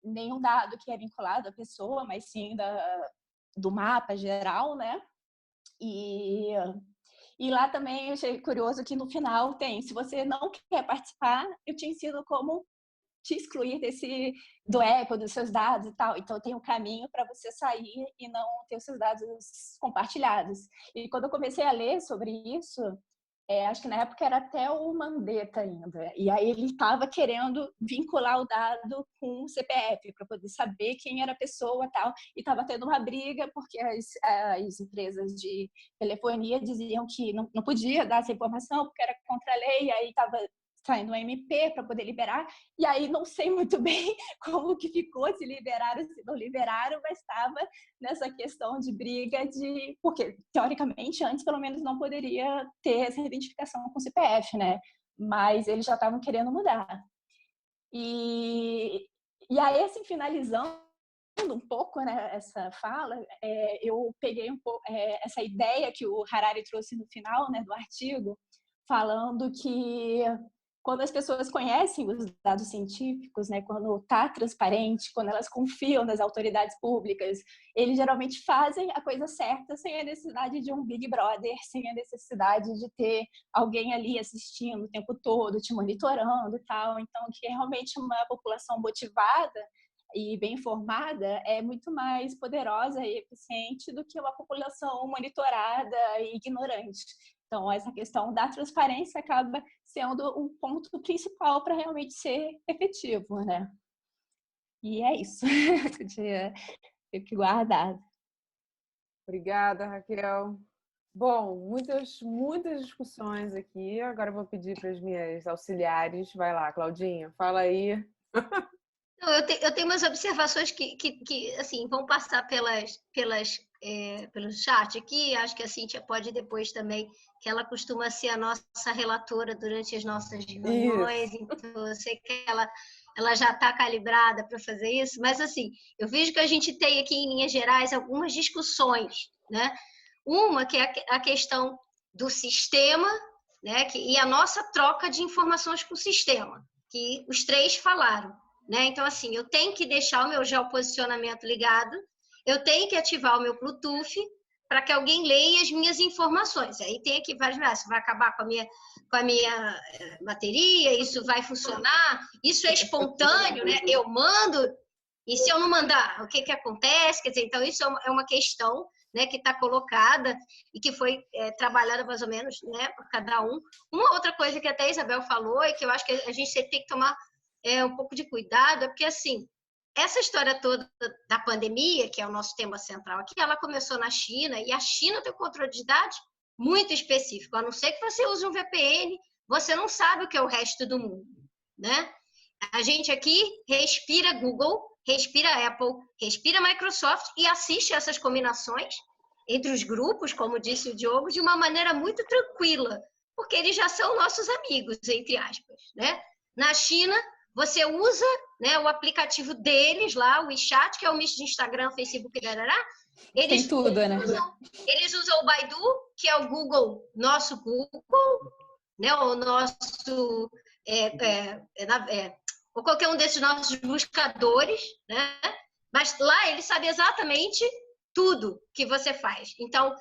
nenhum dado que é vinculado à pessoa, mas sim do mapa geral, né? E lá também eu achei curioso que no final tem, se você não quer participar, eu te ensino como te excluir do Apple, dos seus dados e tal. Então tem um caminho para você sair e não ter os seus dados compartilhados. E quando eu comecei a ler sobre isso, acho que na época era até o Mandetta ainda. E aí ele estava querendo vincular o dado com o CPF para poder saber quem era a pessoa e tal. E estava tendo uma briga porque as empresas de telefonia diziam que não podia dar essa informação porque era contra a lei. E aí estava saindo um MP para poder liberar, e aí não sei muito bem como que ficou, se liberaram, se não liberaram, mas estava nessa questão de briga porque, teoricamente, antes, pelo menos, não poderia ter essa identificação com o CPF, né? Mas eles já estavam querendo mudar. E aí, assim, finalizando um pouco, né, essa fala, eu peguei um pouco essa ideia que o Harari trouxe no final, né, do artigo, falando que quando as pessoas conhecem os dados científicos, né, quando está transparente, quando elas confiam nas autoridades públicas, eles geralmente fazem a coisa certa sem a necessidade de um Big Brother, sem a necessidade de ter alguém ali assistindo o tempo todo, te monitorando e tal. Então, que realmente uma população motivada e bem informada é muito mais poderosa e eficiente do que uma população monitorada e ignorante. Então, essa questão da transparência acaba sendo um ponto principal para realmente ser efetivo, né? E é isso. Fico guardado. Obrigada, Raquel. Bom, muitas discussões aqui. Agora eu vou pedir para as minhas auxiliares. Vai lá, Claudinha, fala aí. Não, eu tenho umas observações que assim, vão passar pelo chat aqui. Acho que a Cíntia pode depois também, que ela costuma ser a nossa relatora durante as nossas reuniões, então eu sei que ela já está calibrada para fazer isso, mas assim, eu vejo que a gente tem aqui em linhas gerais algumas discussões, né? Uma que é a questão do sistema, né? E a nossa troca de informações com o sistema, que os três falaram, né? Então, assim, eu tenho que deixar o meu geoposicionamento ligado, eu tenho que ativar o meu Bluetooth para que alguém leia as minhas informações. Aí tem aqui vários, isso vai acabar com a minha bateria, isso vai funcionar, isso é espontâneo, né? Eu mando, e se eu não mandar, o que acontece? Quer dizer, então isso é uma questão, né, que está colocada e que foi trabalhada mais ou menos, né, por cada um. Uma outra coisa que até a Isabel falou e que eu acho que a gente tem que tomar um pouco de cuidado, é porque, assim, essa história toda da pandemia, que é o nosso tema central aqui, ela começou na China, e a China tem um controle de dados muito específico. A não ser que você use um VPN, você não sabe o que é o resto do mundo, né? A gente aqui respira Google, respira Apple, respira Microsoft e assiste essas combinações entre os grupos, como disse o Diogo, de uma maneira muito tranquila, porque eles já são nossos amigos, entre aspas, né? Na China, você usa, né, o aplicativo deles lá, o WeChat, que é o misto de Instagram, Facebook, eles tem tudo, né? Eles usam o Baidu, que é o Google, nosso Google, né, o nosso, ou qualquer um desses nossos buscadores, né? Mas lá eles sabem exatamente tudo que você faz. Então,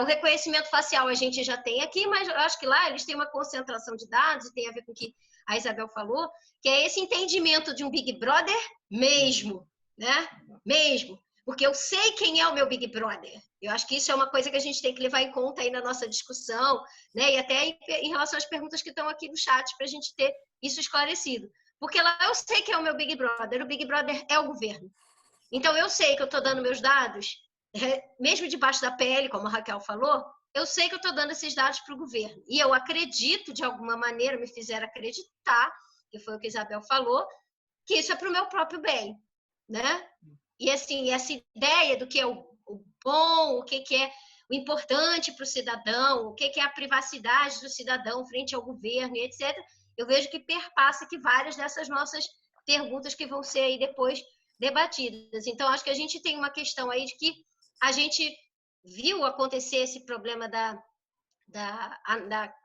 o reconhecimento facial a gente já tem aqui, mas eu acho que lá eles têm uma concentração de dados, e tem a ver com o que a Isabel falou, que é esse entendimento de um Big Brother mesmo, né? Mesmo. Porque eu sei quem é o meu Big Brother. Eu acho que isso é uma coisa que a gente tem que levar em conta aí na nossa discussão, né? E até em relação às perguntas que estão aqui no chat, para a gente ter isso esclarecido. Porque lá eu sei quem é o meu Big Brother. O Big Brother é o governo. Então, eu sei que eu estou dando meus dados, mesmo debaixo da pele, como a Raquel falou, eu sei que eu estou dando esses dados para o governo. E eu acredito, de alguma maneira, me fizeram acreditar, que foi o que a Isabel falou, que isso é para o meu próprio bem, né? E, assim, essa ideia do que é o bom, o que é o importante para o cidadão, o que é a privacidade do cidadão frente ao governo, e etc., eu vejo que perpassa aqui várias dessas nossas perguntas que vão ser aí depois debatidas. Então, acho que a gente tem uma questão aí de que a gente viu acontecer esse problema da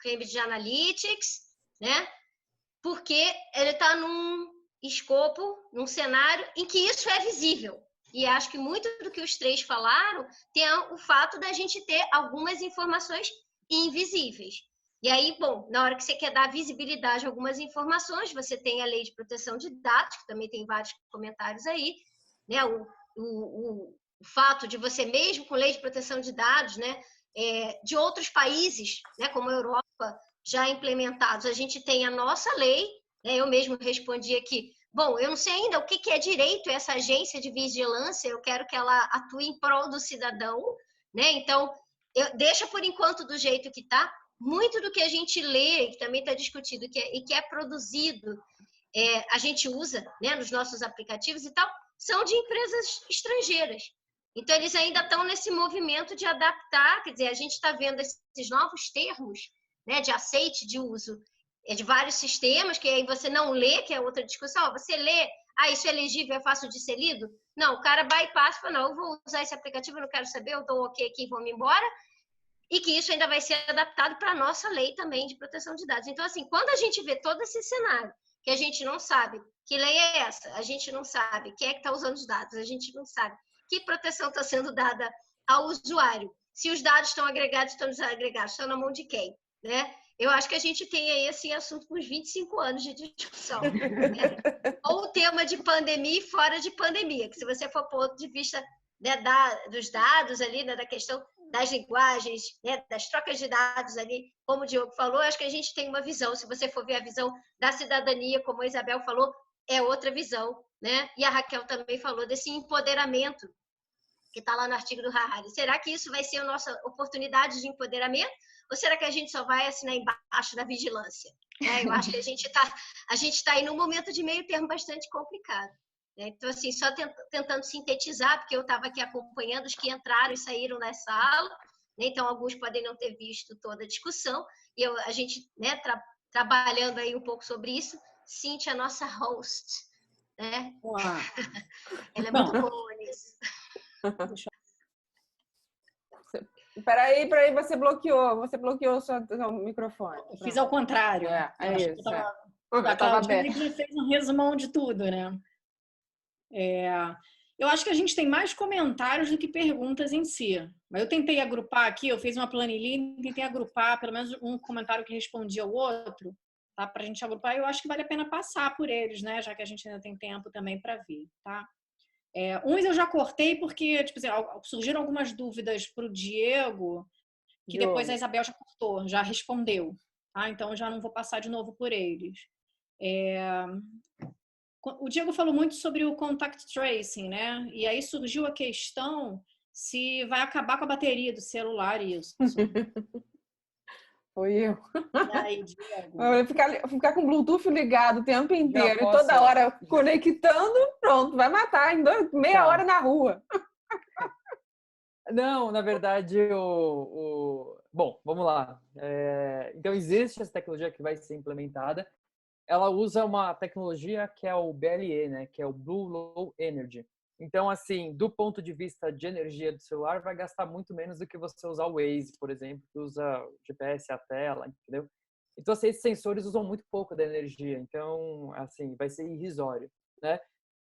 Cambridge Analytics, né? Porque ele está num escopo, num cenário em que isso é visível. E acho que muito do que os três falaram tem o fato da gente ter algumas informações invisíveis. E aí, bom, na hora que você quer dar visibilidade a algumas informações, você tem a Lei de Proteção de Dados, que também tem vários comentários aí, né? O fato de você mesmo com Lei de Proteção de Dados, né, de outros países, né, como a Europa, já implementados, a gente tem a nossa lei, né? Eu mesmo respondi aqui, bom, eu não sei ainda o que é direito essa agência de vigilância, eu quero que ela atue em prol do cidadão, né? Então, deixa por enquanto do jeito que está. Muito do que a gente lê, que também está discutido e que é produzido, a gente usa, né, nos nossos aplicativos e tal, são de empresas estrangeiras. Então, eles ainda estão nesse movimento de adaptar, quer dizer, a gente está vendo esses novos termos, né, de aceite de uso de vários sistemas, que aí você não lê, que é outra discussão, você lê, isso é legível, é fácil de ser lido? Não, o cara bypassa e fala, não, eu vou usar esse aplicativo, eu não quero saber, eu dou ok aqui e vou me embora. e que isso ainda vai ser adaptado para a nossa lei também de proteção de dados. Então, assim, quando a gente vê todo esse cenário, que a gente não sabe que lei é essa, a gente não sabe quem é que está usando os dados, a gente não sabe que proteção está sendo dada ao usuário, se os dados estão agregados, estão desagregados, estão na mão de quem, né? Eu acho que a gente tem aí esse assunto por uns 25 anos de discussão. Né? Ou o tema de pandemia e fora de pandemia, que se você for pôr ponto de vista, né, dos dados ali, né, da questão das linguagens, né, das trocas de dados ali, como o Diogo falou, acho que a gente tem uma visão. Se você for ver a visão da cidadania, como a Isabel falou, é outra visão, né? E a Raquel também falou desse empoderamento que está lá no artigo do Harari. Será que isso vai ser a nossa oportunidade de empoderamento? Ou será que a gente só vai assinar embaixo da vigilância? Eu acho que a gente está aí num momento de meio termo bastante complicado. Então, assim, só tentando sintetizar, porque eu estava aqui acompanhando os que entraram e saíram nessa aula, né? Então, alguns podem não ter visto toda a discussão, e a gente, né, trabalhando aí um pouco sobre isso. Cíntia, nossa host, né? Ela é muito boa nisso. Peraí, você bloqueou o seu microfone. Eu fiz ao contrário. É isso. A Claudine já fez um resumão de tudo, né? Eu acho que a gente tem mais comentários do que perguntas em si. Mas eu tentei agrupar aqui, eu fiz uma planilha e tentei agrupar pelo menos um comentário que respondia ao outro, tá? Para a gente agrupar. Eu acho que vale a pena passar por eles, né? Já que a gente ainda tem tempo também para ver, tá? Uns eu já cortei porque, tipo assim, surgiram algumas dúvidas para o Diego, que depois a Isabel já cortou, já respondeu, tá? Então, já não vou passar de novo por eles. O Diego falou muito sobre o contact tracing, né? E aí surgiu a questão se vai acabar com a bateria do celular isso. Foi eu. E aí, Diego? Eu ficar com o Bluetooth ligado o tempo inteiro e toda hora conectando, pronto, vai matar em meia hora na rua. Não, na verdade, bom, vamos lá. Então, existe essa tecnologia que vai ser implementada. Ela usa uma tecnologia que é o BLE, né? Que é o Blue Low Energy. Então, assim, do ponto de vista de energia do celular, vai gastar muito menos do que você usar o Waze, por exemplo, que usa o GPS, a tela, entendeu? Então, assim, esses sensores usam muito pouco da energia. Então, assim, vai ser irrisório, né?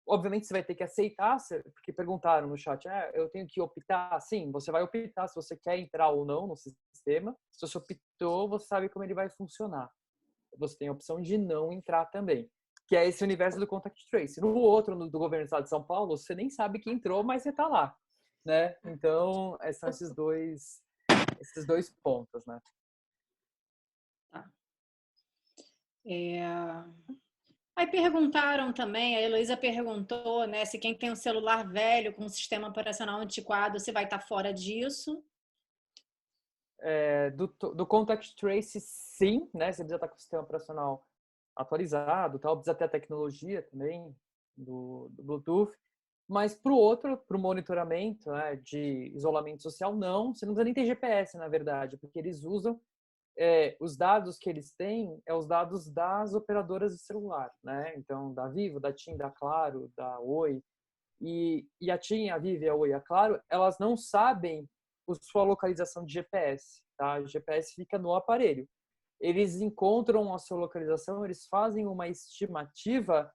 Obviamente, você vai ter que aceitar, porque perguntaram no chat, eu tenho que optar? Sim, você vai optar se você quer entrar ou não no sistema. Se você optou, você sabe como ele vai funcionar. Você tem a opção de não entrar também, que é esse universo do contact tracing. No outro, do governo do estado de São Paulo, você nem sabe que entrou, mas você está lá, né? Então, são esses dois pontos, né? Aí perguntaram também, a Heloísa perguntou, né, se quem tem um celular velho com um sistema operacional antiquado, se vai estar fora disso. Do contact tracing, sim, né? Você precisa estar com o sistema operacional atualizado, tal, precisa ter a tecnologia também do Bluetooth, mas para o monitoramento, né, de isolamento social, não, você não precisa nem ter GPS, na verdade, porque eles usam os dados que eles têm, os dados das operadoras de celular, né? Então, da Vivo, da TIM, da Claro, da Oi, e a TIM, a Vivo, a Oi e a Claro, elas não sabem sua localização de GPS, tá? O GPS fica no aparelho. Eles encontram a sua localização, eles fazem uma estimativa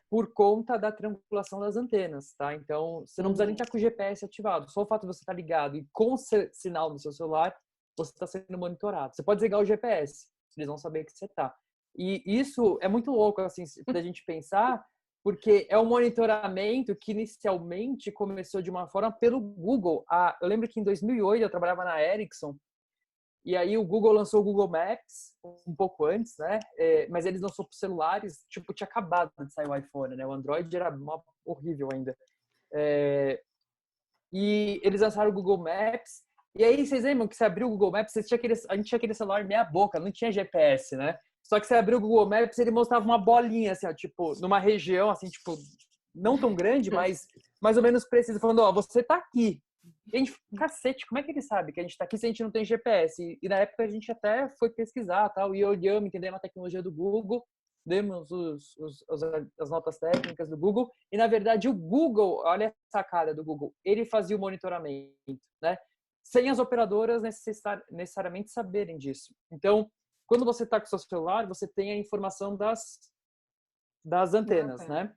por conta da triangulação das antenas, tá? Então, você não precisa nem estar com o GPS ativado. Só o fato de você estar ligado e com o sinal no seu celular, você está sendo monitorado. Você pode desligar o GPS, eles vão saber que você está. E isso é muito louco, assim, da gente pensar, porque é um monitoramento que inicialmente começou de uma forma pelo Google. Eu lembro que em 2008 eu trabalhava na Ericsson, e aí o Google lançou o Google Maps um pouco antes, né? Mas eles lançou para celulares, tipo, tinha acabado de sair o iPhone, né? O Android era horrível ainda. E eles lançaram o Google Maps, e aí vocês lembram que você abriu o Google Maps, a gente tinha aquele celular meia boca, não tinha GPS, né? Só que você abriu o Google Maps, ele mostrava uma bolinha, assim, ó, tipo, numa região, assim, tipo, não tão grande, mas mais ou menos precisa, falando, você tá aqui. E a gente, cacete, como é que ele sabe que a gente tá aqui se a gente não tem GPS? E na época a gente até foi pesquisar, tal, e olhamos, entendemos a tecnologia do Google, demos as notas técnicas do Google, e na verdade o Google, olha a sacada do Google, ele fazia o monitoramento, né? sem as operadoras necessariamente saberem disso. Então, quando você está com o seu celular, você tem a informação das antenas, né?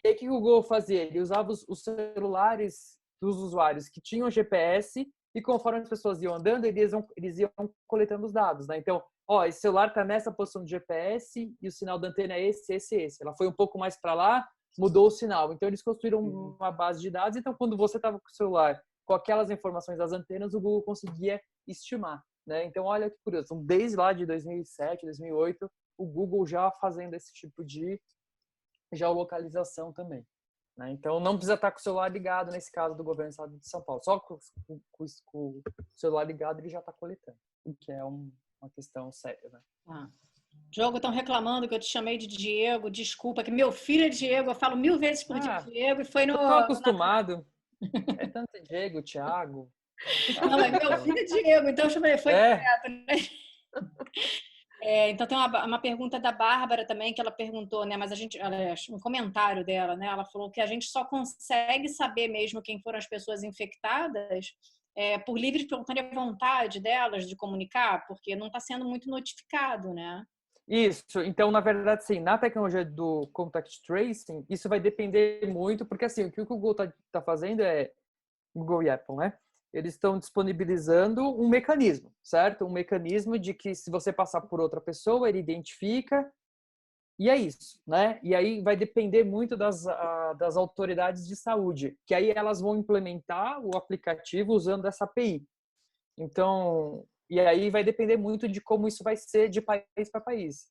E aí, o que o Google fazia? Ele usava os celulares dos usuários que tinham GPS e conforme as pessoas iam andando, eles iam coletando os dados, né? Então, esse celular está nessa posição de GPS e o sinal da antena é esse. Ela foi um pouco mais para lá, mudou o sinal. Então, eles construíram uma base de dados. Então, quando você estava com o celular com aquelas informações das antenas, o Google conseguia estimar, né? Então, olha que curioso. Então, desde lá de 2007, 2008, o Google já fazendo esse tipo de geolocalização também, né? Então, não precisa estar com o celular ligado, nesse caso do governo do estado de São Paulo. Só com o celular ligado, ele já está coletando, o que é uma questão séria, né? Diogo, estão reclamando que eu te chamei de Diego. Desculpa, que meu filho é Diego. Eu falo 1000 vezes por dia Diego e foi no... Estou acostumado. É tanto Diego, Thiago. Não, é meu filho é Diego, então eu chamei, foi direto, né? Então tem uma pergunta da Bárbara também, que ela perguntou, né? Mas um comentário dela, né? Ela falou que a gente só consegue saber mesmo quem foram as pessoas infectadas por livre e espontânea vontade delas de comunicar, porque não está sendo muito notificado, né? Isso, então, na verdade, sim, na tecnologia do contact tracing, isso vai depender muito, porque assim, o que o Google tá fazendo Google e Apple, né? Eles estão disponibilizando um mecanismo, certo? Um mecanismo de que se você passar por outra pessoa, ele identifica, e é isso, né? E aí vai depender muito das autoridades de saúde, que aí elas vão implementar o aplicativo usando essa API. Então, e aí vai depender muito de como isso vai ser de país para país.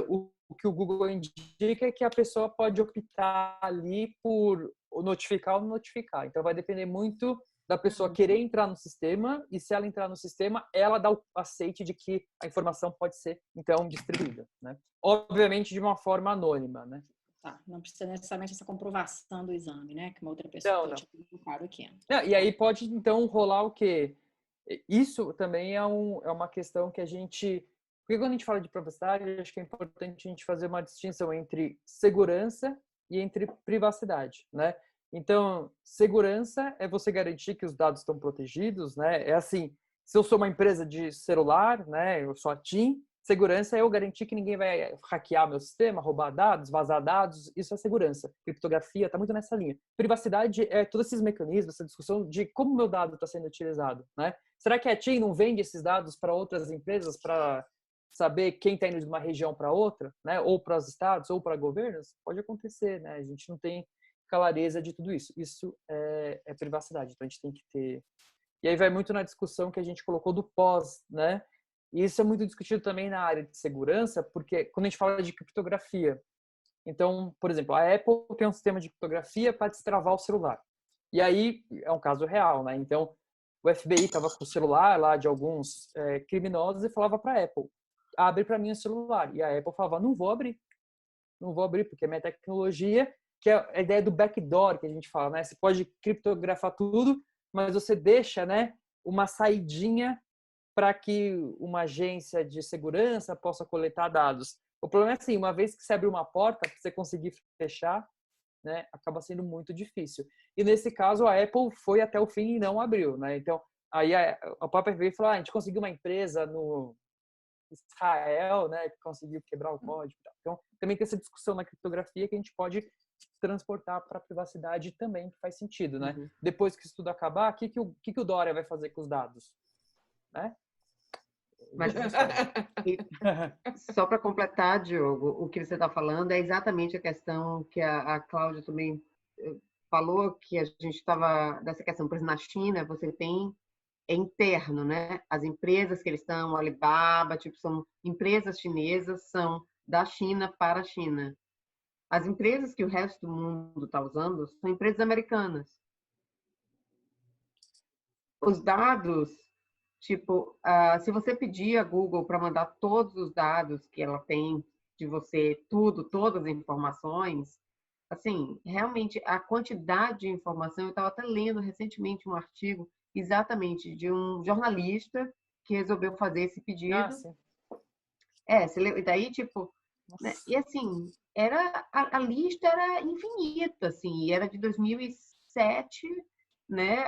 O que o Google indica é que a pessoa pode optar ali por notificar ou não notificar. Então, vai depender muito da pessoa querer entrar no sistema e se ela entrar no sistema, ela dá o aceite de que a informação pode ser, então, distribuída, né? Obviamente, de uma forma anônima, né? Tá, não precisa necessariamente essa comprovação do exame, né? Que uma outra pessoa pode colocar aqui. E aí pode, então, rolar o quê? Isso também é uma questão que a gente... Porque quando a gente fala de privacidade, acho que é importante a gente fazer uma distinção entre segurança e entre privacidade, né? Então, segurança é você garantir que os dados estão protegidos, né? É assim, se eu sou uma empresa de celular, né? Eu sou a TIM, segurança é eu garantir que ninguém vai hackear meu sistema, roubar dados, vazar dados, isso é segurança. Criptografia está muito nessa linha. Privacidade é todos esses mecanismos, essa discussão de como meu dado está sendo utilizado, né? Será que a TIM não vende esses dados para outras empresas para saber quem está indo de uma região para outra, né? Ou para os estados, ou para governos? Pode acontecer, né? A gente não tem clareza de tudo isso. Isso é privacidade, então a gente tem que ter... E aí vai muito na discussão que a gente colocou do pós, né? E isso é muito discutido também na área de segurança, porque quando a gente fala de criptografia, então, por exemplo, a Apple tem um sistema de criptografia para destravar o celular. E aí é um caso real, né? Então, o FBI estava com o celular lá de alguns criminosos e falava para a Apple, abre para mim o celular. E a Apple falava, não vou abrir, porque é minha tecnologia, que é a ideia do backdoor que a gente fala, né? Você pode criptografar tudo, mas você deixa, né, uma saidinha para que uma agência de segurança possa coletar dados. O problema é assim, uma vez que você abre uma porta, para você conseguir fechar, né, acaba sendo muito difícil. E nesse caso, a Apple foi até o fim e não abriu, né? Então, aí a própria FBI falou, a gente conseguiu uma empresa no Israel, né, que conseguiu quebrar o código. Então, também tem essa discussão na criptografia que a gente pode transportar para a privacidade também, que faz sentido, né? Uhum. Depois que isso tudo acabar, o que o Dória vai fazer com os dados? Né? Mas, só para completar, Diogo, o que você está falando é exatamente a questão que a Cláudia também falou, que a gente estava dessa questão, por exemplo, na China, você tem interno, né? As empresas que eles estão, Alibaba, tipo, são empresas chinesas, são da China para a China. As empresas que o resto do mundo está usando são empresas americanas. Os dados, tipo, se você pedir a Google para mandar todos os dados que ela tem de você, todas as informações, assim, realmente a quantidade de informação, eu estava até lendo recentemente um artigo exatamente de um jornalista que resolveu fazer esse pedido. E daí, tipo, né? E assim, a lista era infinita, assim, era de 2007, né,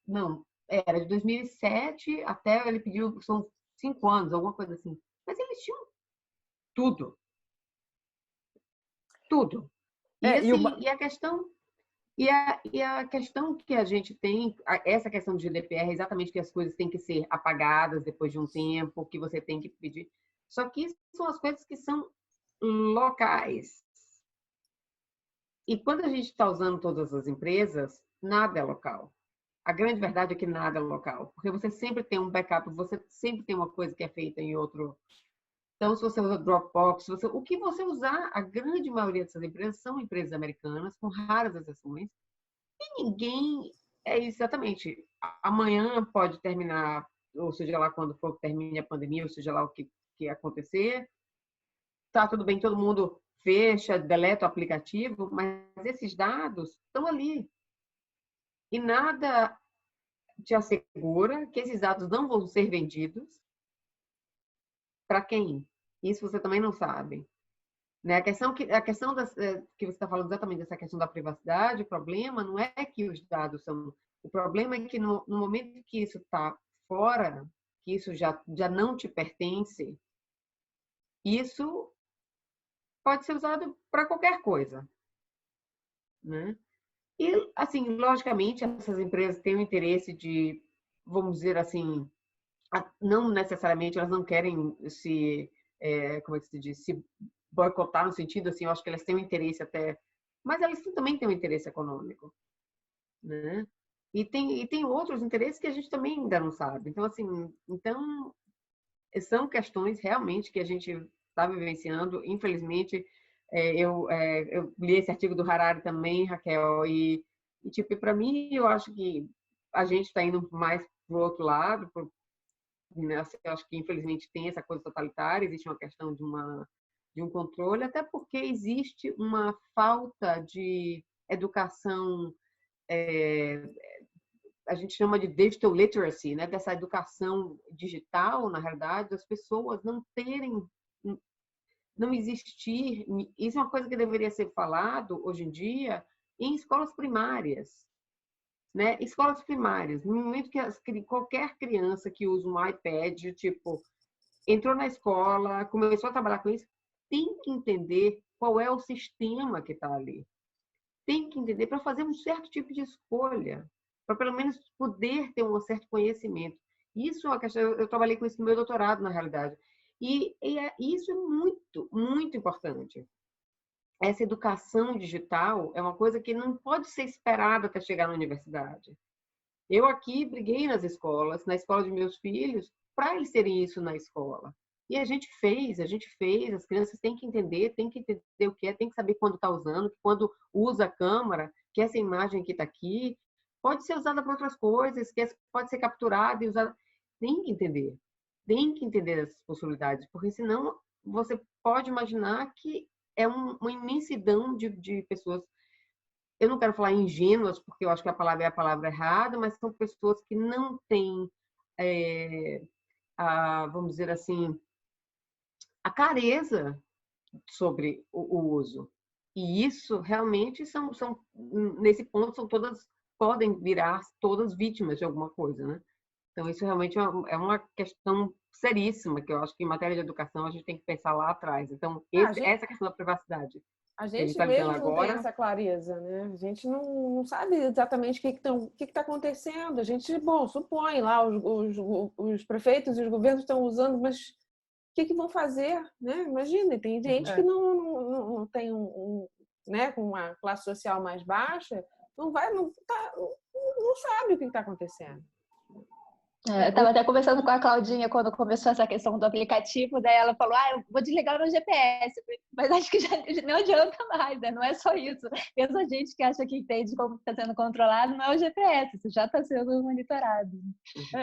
Não, era de 2007 até ele pediu, são 5 anos, alguma coisa assim. Mas eles tinham tudo. Tudo. E, assim, e a questão a questão que a gente tem, essa questão do GDPR é exatamente que as coisas têm que ser apagadas depois de um tempo, que você tem que pedir. Só que isso são as coisas que são locais. E quando a gente está usando todas as empresas, nada é local. A grande verdade é que nada é local, porque você sempre tem um backup, você sempre tem uma coisa que é feita em outro. Então, se você usa Dropbox, o que você usar, a grande maioria dessas empresas são empresas americanas, com raras exceções, e ninguém é exatamente. Amanhã pode terminar, ou seja lá quando for que termine a pandemia, ou seja lá o que acontecer, tá tudo bem, todo mundo fecha, deleta o aplicativo, mas esses dados estão ali. E nada te assegura que esses dados não vão ser vendidos para quem? Isso você também não sabe. Né? A questão que você está falando exatamente dessa questão da privacidade, o problema não é que os dados são... O problema é que no momento que isso está fora, que isso já não te pertence, isso pode ser usado para qualquer coisa. Né? E, assim, logicamente, essas empresas têm o interesse de, vamos dizer assim, não necessariamente elas não querem como é que se diz, se boicotar no sentido assim, eu acho que elas têm um interesse até, mas elas também têm um interesse econômico, né? E tem outros interesses que a gente também ainda não sabe. Então, assim, são questões realmente que a gente está vivenciando. Infelizmente, eu li esse artigo do Harari também, Raquel, e tipo, para mim, eu acho que a gente está indo mais para o outro lado, né? Eu acho que, infelizmente, tem essa coisa totalitária, existe uma questão de um controle, até porque existe uma falta de educação, a gente chama de digital literacy, né? Dessa educação digital, na realidade, das pessoas não existir. Isso é uma coisa que deveria ser falado hoje em dia em escolas primárias. Né? Escolas primárias, no momento que qualquer criança que usa um iPad, tipo, entrou na escola, começou a trabalhar com isso, tem que entender qual é o sistema que está ali. Tem que entender para fazer um certo tipo de escolha, para pelo menos poder ter um certo conhecimento. Isso é uma questão, eu trabalhei com isso no meu doutorado, na realidade. E isso é muito, muito importante. Essa educação digital é uma coisa que não pode ser esperada até chegar na universidade. Eu aqui briguei nas escolas, na escola de meus filhos, para eles terem isso na escola. E a gente fez, as crianças têm que entender o que é, tem que saber quando está usando, quando usa a câmera, que essa imagem que está aqui pode ser usada para outras coisas, que pode ser capturada e usada. Tem que entender essas possibilidades, porque senão você pode imaginar que é uma imensidão de pessoas, eu não quero falar ingênuas, porque eu acho que a palavra é a palavra errada, mas são pessoas que não têm, vamos dizer assim, a clareza sobre o uso. E isso realmente nesse ponto, podem virar todas vítimas de alguma coisa, né? Então, isso realmente é uma questão seríssima, que eu acho que em matéria de educação a gente tem que pensar lá atrás. Então, essa questão da privacidade. A gente mesmo não tem essa clareza, né? A gente não sabe exatamente o que está acontecendo. A gente, supõe lá, os prefeitos e os governos estão usando, mas o que vão fazer, né? Imagina, tem gente que não tem né, com uma classe social mais baixa, não sabe o que está acontecendo. Eu estava até conversando com a Claudinha quando começou essa questão do aplicativo, daí ela falou, eu vou desligar o meu GPS, mas acho que já não adianta mais, né? Não é só isso. Mesmo a gente que acha que entende como está sendo controlado, não é o GPS, isso já está sendo monitorado.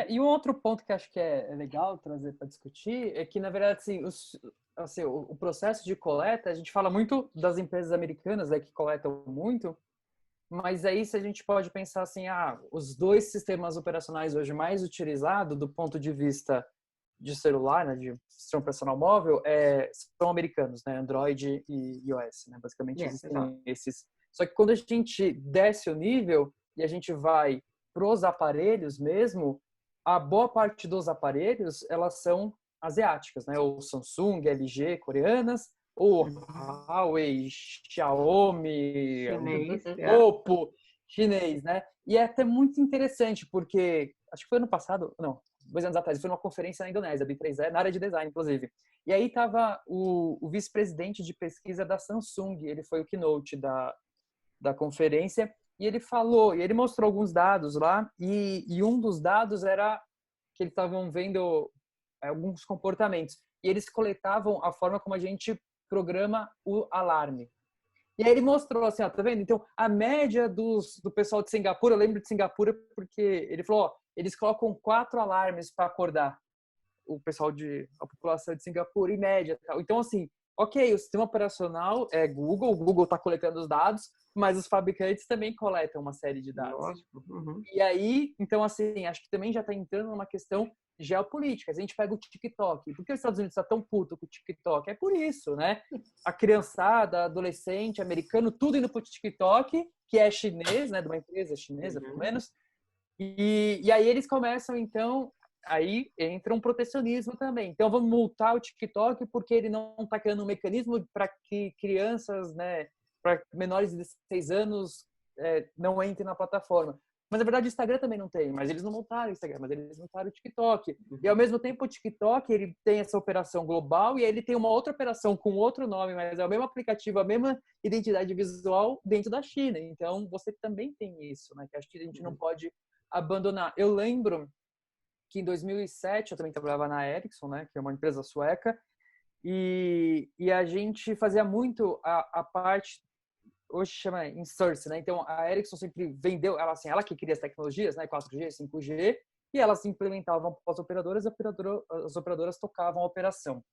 E um outro ponto que acho que é legal trazer para discutir é que, na verdade, assim, o processo de coleta, a gente fala muito das empresas americanas, né, que coletam muito, mas aí se a gente pode pensar assim, os dois sistemas operacionais hoje mais utilizados do ponto de vista de celular, né, de sistema operacional móvel, são americanos, né, Android e iOS, né, basicamente existem esses. Só que quando a gente desce o nível e a gente vai pros aparelhos mesmo, a boa parte dos aparelhos, elas são asiáticas, né? Ou Samsung, LG, coreanas, ou Huawei, Xiaomi, Chinês, Oppo, chinês, né? E é até muito interessante, porque acho que foi ano passado, não, 2 anos atrás, foi numa conferência na Indonésia, B3E, na área de design, inclusive. E aí estava o vice-presidente de pesquisa da Samsung, ele foi o keynote da conferência, e ele falou, e ele mostrou alguns dados lá, e um dos dados era que eles estavam vendo alguns comportamentos, e eles coletavam a forma como a gente programa o alarme. E aí ele mostrou assim, ó, tá vendo? Então, a média do pessoal de Singapura, eu lembro de Singapura porque ele falou, ó, eles colocam 4 alarmes para acordar a população de Singapura, em média. Tal. Então, assim, ok, o sistema operacional é Google, o Google está coletando os dados, mas os fabricantes também coletam uma série de dados. Lógico. Uhum. E aí, então, assim, acho que também já está entrando numa questão geopolítica. A gente pega o TikTok. Por que os Estados Unidos está tão puto com o TikTok? É por isso, né? A criançada, adolescente, americano, tudo indo para o TikTok, que é chinês, né? De uma empresa chinesa, pelo menos. E aí eles começam, então, aí entra um protecionismo também. Então, vamos multar o TikTok porque ele não está criando um mecanismo para que crianças, né, para menores de 16 anos não entrem na plataforma. Mas, na verdade, o Instagram também não tem. Mas eles não multaram o Instagram, mas eles multaram o TikTok. E, ao mesmo tempo, o TikTok, ele tem essa operação global e aí ele tem uma outra operação com outro nome, mas é o mesmo aplicativo, a mesma identidade visual dentro da China. Então, você também tem isso, né? Que acho que a gente não pode abandonar. Eu lembro que em 2007 eu também trabalhava na Ericsson, né, que é uma empresa sueca, e a gente fazia muito a parte, hoje chama insource, né? Então a Ericsson sempre vendeu, ela que cria as tecnologias, né, 4G, 5G, e elas implementavam para as operadoras, as operadoras tocavam a operação.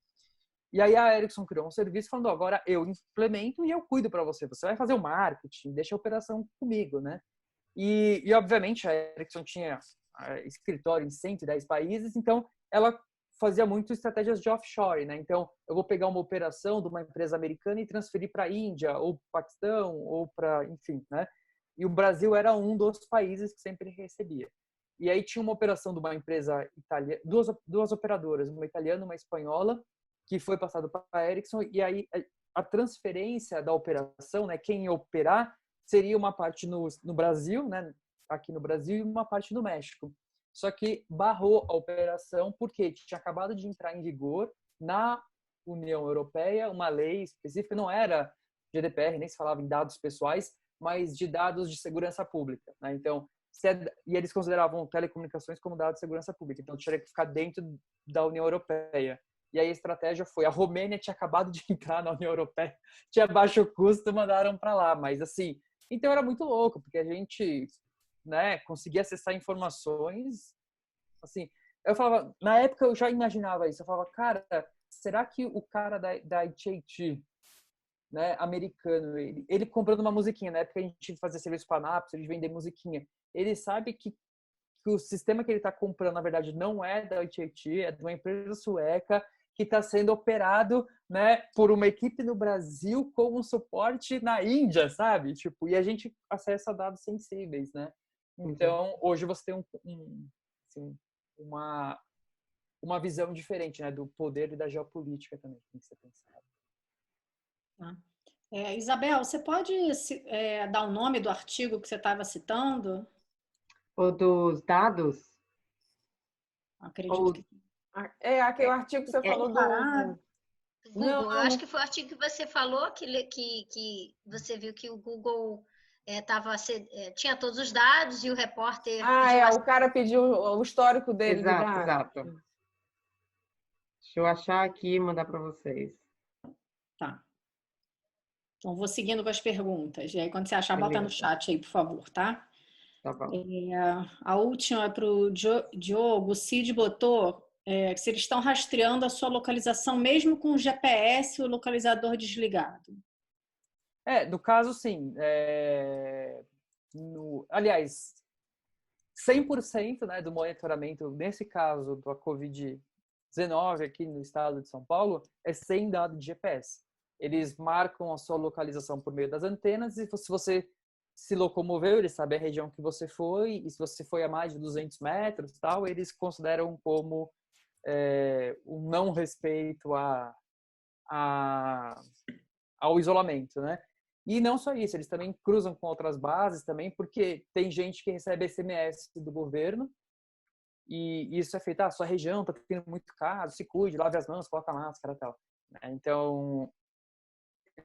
E aí a Ericsson criou um serviço falando, agora eu implemento e eu cuido para você. Você vai fazer o marketing, deixa a operação comigo, né? E obviamente a Ericsson tinha escritório em 110 países, então ela fazia muito estratégias de offshore, né? Então eu vou pegar uma operação de uma empresa americana e transferir para a Índia ou Paquistão ou para, enfim, né? E o Brasil era um dos países que sempre recebia. E aí tinha uma operação de uma empresa italiana, duas operadoras, uma italiana e uma espanhola, que foi passado para a Ericsson, e aí a transferência da operação, né? Quem ia operar seria uma parte no Brasil, né? Aqui no Brasil, e uma parte no México. Só que barrou a operação porque tinha acabado de entrar em vigor na União Europeia uma lei específica, não era GDPR, nem se falava em dados pessoais, mas de dados de segurança pública, né? Então, e eles consideravam telecomunicações como dados de segurança pública, então tinha que ficar dentro da União Europeia. E aí a estratégia foi, a Romênia tinha acabado de entrar na União Europeia, tinha baixo custo, mandaram para lá, mas assim, então era muito louco, porque a gente, né, conseguia acessar informações, assim, eu falava, na época eu já imaginava isso, eu falava, cara, será que o cara da AT&T, né, americano, ele comprando uma musiquinha, na época a gente fazia serviço para a Napster, a gente vendia musiquinha, ele sabe que o sistema que ele está comprando, na verdade, não é da AT&T, é de uma empresa sueca, que está sendo operado, né, por uma equipe no Brasil com um suporte na Índia, sabe? Tipo, e a gente acessa dados sensíveis, né? Então, hoje você tem assim, uma visão diferente, né, do poder e da geopolítica também, tem que ser pensado. Isabel, você pode dar o nome do artigo que você estava citando? Ou dos dados? Acredito que é aquele artigo que você falou do Google. Não, Eu acho que foi o artigo que você falou que você viu que o Google tinha todos os dados e o repórter o cara pediu o histórico dele de dados. Exato. Deixa eu achar aqui e mandar para vocês. Tá. Então, vou seguindo com as perguntas. E aí, quando você achar, bota no chat aí, por favor, tá? Tá bom. A última é para o Diogo. O Cid botou que se eles estão rastreando a sua localização, mesmo com o GPS e o localizador desligado. No caso, sim. Aliás, 100%, né, do monitoramento, nesse caso da Covid-19 aqui no estado de São Paulo, é sem dado de GPS. Eles marcam a sua localização por meio das antenas e se você se locomoveu, eles sabem a região que você foi, e se você foi a mais de 200 metros, tal, eles consideram como um não respeito ao isolamento, né? E não só isso, eles também cruzam com outras bases também, porque tem gente que recebe SMS do governo e isso é feito, sua região está tendo muito caso, se cuide, lave as mãos, coloca máscara e tal. Então,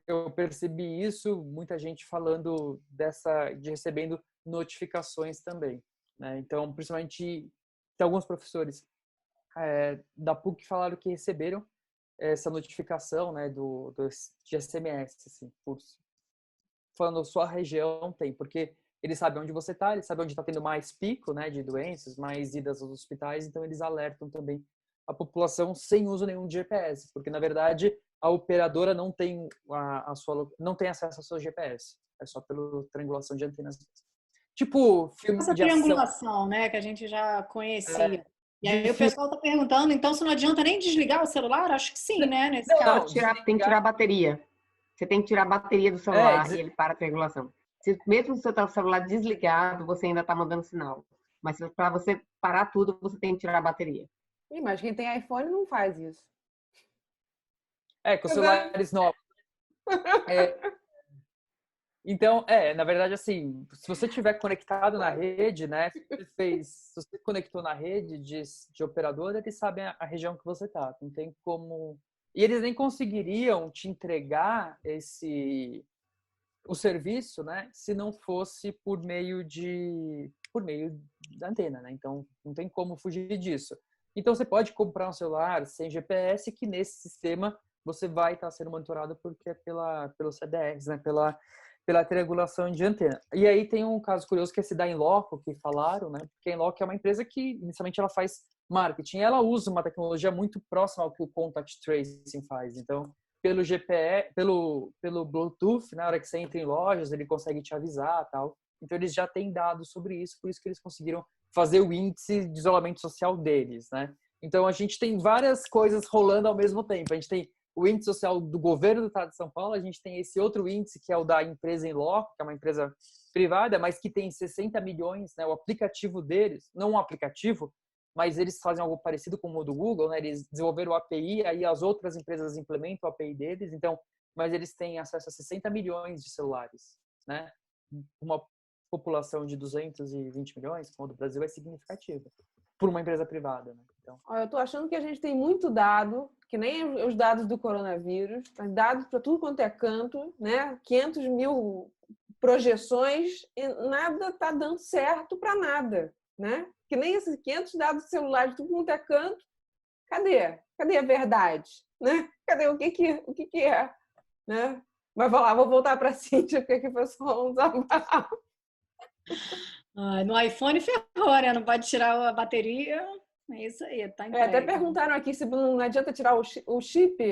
eu percebi isso, muita gente falando de recebendo notificações também, né? Então, principalmente, tem alguns professores da PUC falaram que receberam essa notificação, né, de SMS, assim, falando sua região tem, porque eles sabem onde você está, eles sabem onde está tendo mais pico, né, de doenças, mais idas aos hospitais, então eles alertam também a população sem uso nenhum de GPS, porque na verdade a operadora não tem não tem acesso ao seu GPS, é só pela triangulação de antenas. Tipo filme Essa de ação. triangulação, né, que a gente já conhecia. E aí o pessoal está perguntando, então se não adianta nem desligar o celular? Acho que sim, né, nesse caso. Tem que tirar a bateria. Você tem que tirar a bateria do celular e ele para a triangulação. Mesmo se o seu celular desligado, você ainda está mandando sinal. Mas para você parar tudo, você tem que tirar a bateria. Mas quem tem iPhone não faz isso. Com celulares novos. Então, na verdade, assim, se você estiver conectado na rede, né, se você conectou na rede de operador, eles sabem a região que você está. Não tem como... E eles nem conseguiriam te entregar o serviço, né, se não fosse por meio da antena, né? Então, não tem como fugir disso. Então, você pode comprar um celular sem GPS, que nesse sistema você vai estar sendo monitorado porque é pelo CDRs, né, pela triangulação de antena. E aí tem um caso curioso que é esse da Inloco, que falaram, né? Porque a Inloco é uma empresa que, inicialmente, ela faz marketing. Ela usa uma tecnologia muito próxima ao que o Contact Tracing faz. Então, pelo GPS, pelo Bluetooth, na hora que você entra em lojas, ele consegue te avisar, tal. Então, eles já têm dados sobre isso, por isso que eles conseguiram fazer o índice de isolamento social deles, né? Então, a gente tem várias coisas rolando ao mesmo tempo. A gente tem o índice social do governo do estado de São Paulo, a gente tem esse outro índice que é o da empresa Inloco, que é uma empresa privada, mas que tem 60 milhões, né? O aplicativo deles, não um aplicativo, mas eles fazem algo parecido com o do Google, né? Eles desenvolveram o API, aí as outras empresas implementam o API deles, então, mas eles têm acesso a 60 milhões de celulares, né? Uma população de 220 milhões, como a do Brasil, é significativa por uma empresa privada, né? Então... Eu tô achando que a gente tem muito dado, que nem os dados do coronavírus, dados para tudo quanto é canto, né? 500 mil projeções e nada tá dando certo para nada, né? Que nem esses 500 dados celulares de tudo quanto é canto. Cadê? Cadê a verdade? Né? Cadê o que é? Né? Mas vou voltar para a Cíntia, porque aqui foi só um desabafo. No iPhone ferrou, né? Não pode tirar a bateria. É isso aí, tá entregue. Até perguntaram aqui se não adianta tirar o chip.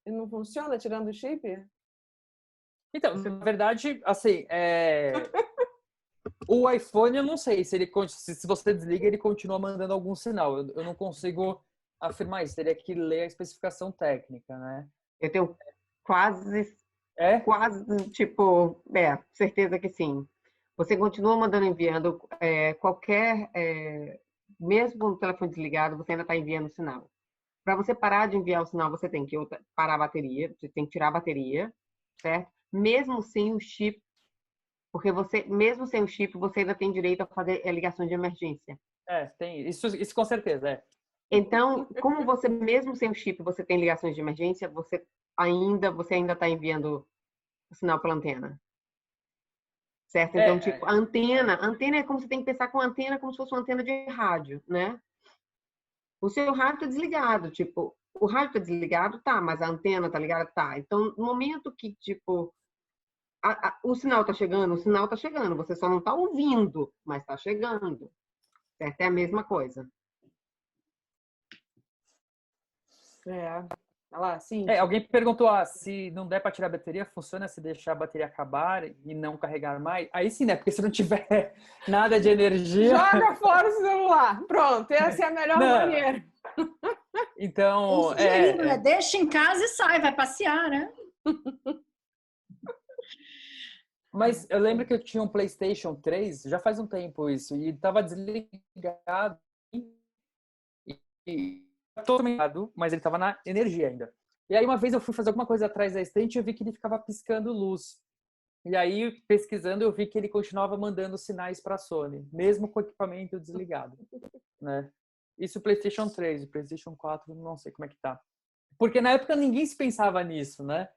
E não funciona tirando o chip? Então, na verdade, assim, o iPhone, eu não sei se você desliga, ele continua mandando algum sinal. Eu não consigo afirmar isso. Teria que ler a especificação técnica, né? Eu tenho quase, tipo, certeza que sim. Você continua enviando qualquer... mesmo no telefone desligado, você ainda está enviando sinal. Para você parar de enviar o sinal, você tem que parar a bateria, você tem que tirar a bateria, certo? Mesmo sem o chip, porque mesmo sem o chip, você ainda tem direito a fazer ligações de emergência. Tem. Isso com certeza, Então, como você, mesmo sem o chip, você tem ligações de emergência, você ainda está enviando o sinal pela antena. Certo? Então, tipo, a antena é como você tem que pensar com a antena como se fosse uma antena de rádio, né? O seu rádio está desligado, tipo, o rádio está desligado, tá, mas a antena está ligada, tá. Então, no momento que, tipo, o sinal está chegando, você só não está ouvindo, mas está chegando. Certo? É a mesma coisa. Lá, sim. Alguém perguntou se não der para tirar a bateria, funciona se deixar a bateria acabar e não carregar mais? Aí sim, né? Porque se não tiver nada de energia... Joga fora o celular. Pronto, essa é a melhor maneira. Então... Deixa em casa e sai, vai passear, né? Mas eu lembro que eu tinha um PlayStation 3, já faz um tempo isso, e estava desligado e totalmente ligado, mas ele estava na energia ainda. E aí uma vez eu fui fazer alguma coisa atrás da estante e eu vi que ele ficava piscando luz. E aí, pesquisando, eu vi que ele continuava mandando sinais para a Sony, mesmo com o equipamento desligado, né? Isso o PlayStation 3, o PlayStation 4, não sei como é que tá. Porque na época ninguém se pensava nisso, né?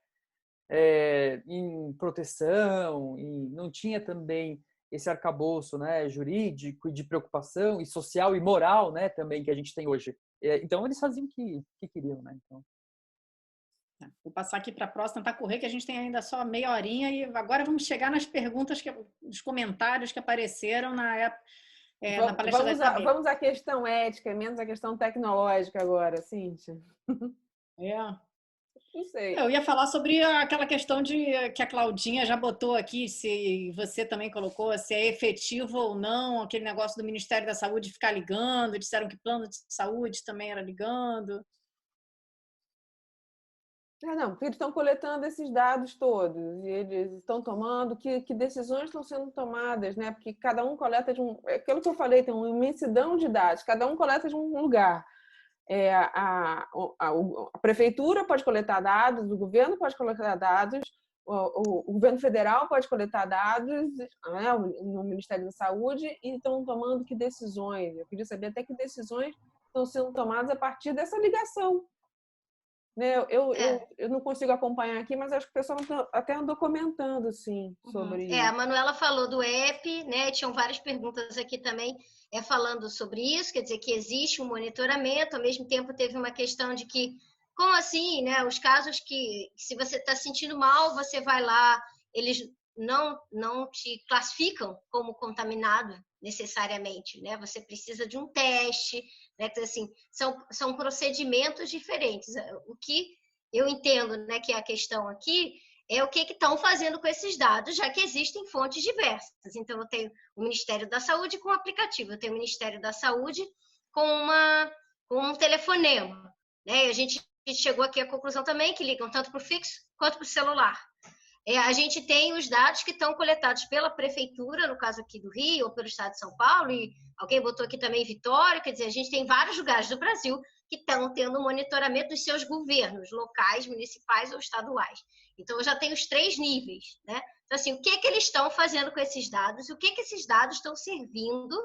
Em proteção, não tinha também esse arcabouço, né, jurídico e de preocupação e social e moral, né, também que a gente tem hoje. Então eles faziam o que queriam, né? Então. Vou passar aqui para a próxima, tentar correr, que a gente tem ainda só meia horinha e agora vamos chegar nas perguntas, nos comentários que apareceram na palestra da Isabel. Vamos à questão ética, menos à questão tecnológica agora, Cíntia. Não sei. Eu ia falar sobre aquela questão que a Claudinha já botou aqui, se você também colocou, se é efetivo ou não, aquele negócio do Ministério da Saúde ficar ligando, disseram que plano de saúde também era ligando. Não, porque eles estão coletando esses dados todos e eles estão tomando, que decisões estão sendo tomadas, né? Porque cada um coleta de um... É aquilo que eu falei, tem uma imensidão de dados, cada um coleta de um lugar. A prefeitura pode coletar dados, o governo pode coletar dados, o governo federal pode coletar dados, né, no Ministério da Saúde, e estão tomando que decisões. Eu queria saber até que decisões estão sendo tomadas a partir dessa ligação. Né? Eu não consigo acompanhar aqui, mas acho que o pessoal até andou comentando, sim, sobre isso. A Manuela falou do app, né? Tinham várias perguntas aqui também falando sobre isso, quer dizer que existe um monitoramento, ao mesmo tempo teve uma questão de que, como assim, né? Os casos que, se você está sentindo mal, você vai lá, eles não te classificam como contaminado necessariamente, né? Você precisa de um teste, né? Então, assim, são procedimentos diferentes. O que eu entendo, né, que é a questão aqui é o que estão fazendo com esses dados, já que existem fontes diversas. Então, eu tenho o Ministério da Saúde com um aplicativo, eu tenho o Ministério da Saúde com um telefonema, né? E a gente chegou aqui à conclusão também que ligam tanto para o fixo quanto para o celular. A gente tem os dados que estão coletados pela prefeitura, no caso aqui do Rio, ou pelo estado de São Paulo, e alguém botou aqui também Vitória, quer dizer, a gente tem vários lugares do Brasil que estão tendo monitoramento dos seus governos, locais, municipais ou estaduais. Então, eu já tenho os 3 níveis, né? Então, assim, o que eles estão fazendo com esses dados? O que esses dados estão servindo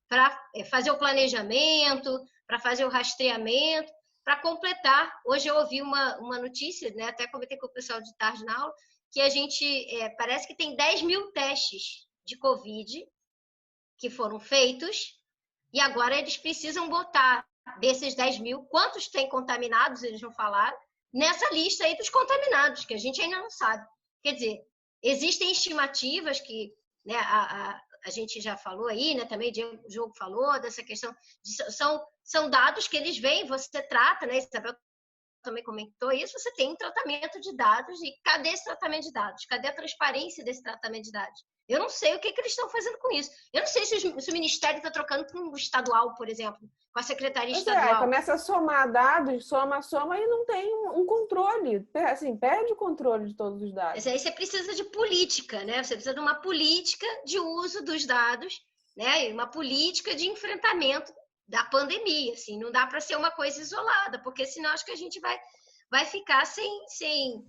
para fazer o planejamento, para fazer o rastreamento, para completar. Hoje eu ouvi uma notícia, né? Até comentei com o pessoal de tarde na aula, que a gente, parece que tem 10 mil testes de Covid que foram feitos e agora eles precisam botar desses 10 mil, quantos tem contaminados, eles não falaram, nessa lista aí dos contaminados, que a gente ainda não sabe. Quer dizer, existem estimativas que, né, a gente já falou aí, né, também o Diogo falou dessa questão, são dados que eles veem, você trata, né, Isabel também comentou isso, você tem um tratamento de dados e cadê esse tratamento de dados? Cadê a transparência desse tratamento de dados? Eu não sei o que eles estão fazendo com isso. Eu não sei se o Ministério está trocando com o estadual, por exemplo, com a Secretaria Estadual. Começa a somar dados, soma e não tem um controle. Assim, perde o controle de todos os dados. Mas aí você precisa de política, né? Você precisa de uma política de uso dos dados, né? E uma política de enfrentamento da pandemia, assim, não dá para ser uma coisa isolada, porque senão acho que a gente vai ficar sem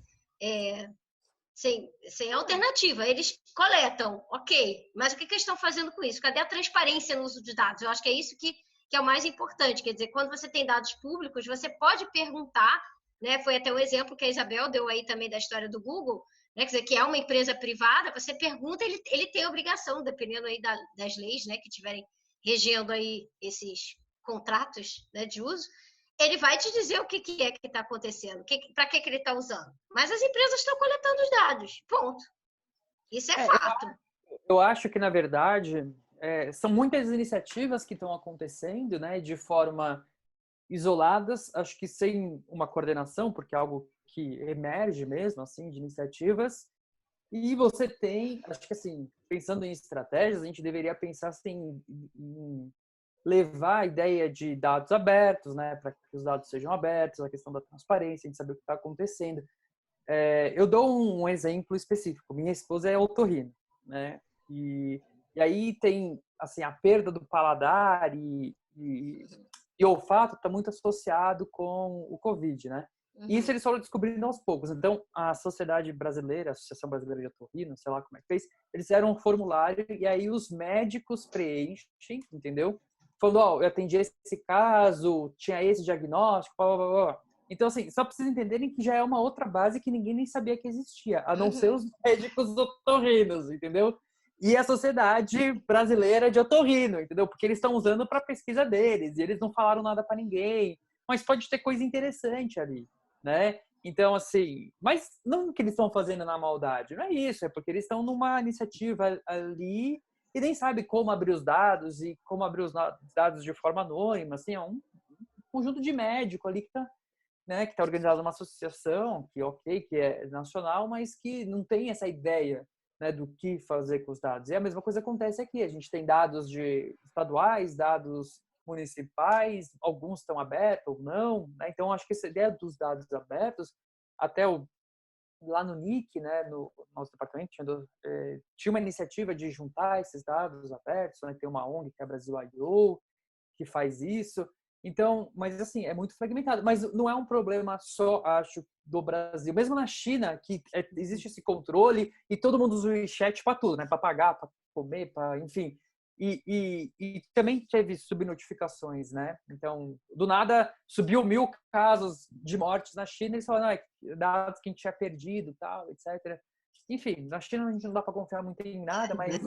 alternativa. Eles coletam, ok, mas o que eles estão fazendo com isso? Cadê a transparência no uso de dados? Eu acho que é isso que é o mais importante, quer dizer, quando você tem dados públicos, você pode perguntar, né? Foi até um exemplo que a Isabel deu aí também da história do Google, né? Quer dizer, que é uma empresa privada, você pergunta, ele tem obrigação, dependendo aí das leis, né, que tiverem regendo aí esses contratos, né, de uso, ele vai te dizer o que é que está acontecendo, para que ele está usando. Mas as empresas estão coletando os dados, ponto. Isso é fato. Eu acho que, na verdade, são muitas iniciativas que estão acontecendo, né, de forma isoladas, acho que sem uma coordenação, porque é algo que emerge mesmo, assim, de iniciativas. E você tem, acho que assim, pensando em estratégias, a gente deveria pensar assim, em levar a ideia de dados abertos, né, para que os dados sejam abertos, a questão da transparência, de saber o que está acontecendo. eu dou um exemplo específico. Minha esposa é otorrino, né? E aí tem, assim, a perda do paladar e olfato está muito associado com o Covid, né? E isso eles foram descobrindo aos poucos. Então, a Sociedade Brasileira, a Associação Brasileira de Otorrino, sei lá como é que fez, eles fizeram um formulário e aí os médicos preenchem, entendeu? Falando, eu atendi esse caso, tinha esse diagnóstico, blá, blá, blá. Então, assim, só precisa entenderem que já é uma outra base que ninguém nem sabia que existia, a não ser os médicos otorrinos, entendeu? E a Sociedade Brasileira de Otorrino, entendeu? Porque eles estão usando para pesquisa deles e eles não falaram nada para ninguém. Mas pode ter coisa interessante ali, né? Então, assim, mas não que eles estão fazendo na maldade, não é isso, é porque eles estão numa iniciativa ali e nem sabe como abrir os dados e como abrir os dados de forma anônima, assim, é um conjunto de médico ali que está, né, que tá organizado uma associação que é nacional, mas que não tem essa ideia, né, do que fazer com os dados. E a mesma coisa acontece aqui, a gente tem dados estaduais, dados municipais, alguns estão abertos ou não, né? Então acho que essa ideia dos dados abertos, até lá no NIC, né, no nosso departamento, tinha uma iniciativa de juntar esses dados abertos, né? Tem uma ONG que é a Brasil I/O, que faz isso. Então, mas assim, é muito fragmentado. Mas não é um problema só, acho, do Brasil. Mesmo na China, que existe esse controle e todo mundo usa o WeChat para tudo, né? Para pagar, para comer, para, enfim. E também teve subnotificações, né? Então, do nada, subiu 1000 casos de mortes na China e eles falaram, dados que a gente tinha perdido, tal, etc. Enfim, na China a gente não dá para confiar muito em nada, mas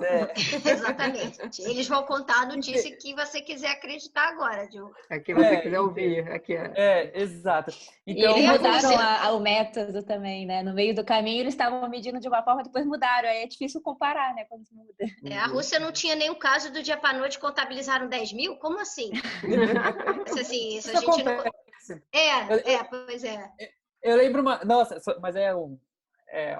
Exatamente. Eles vão contar a notícia que você quiser acreditar agora, Diogo. É que você quiser ouvir. Aqui exato. Então, e eles eu mudaram o método também, né? No meio do caminho eles estavam medindo de uma forma, depois mudaram. Aí é difícil comparar, né? Quando muda. A Rússia não tinha nenhum caso do dia para noite, contabilizaram 10 mil? Como assim? Isso a gente não... Pois é. Eu lembro Nossa, mas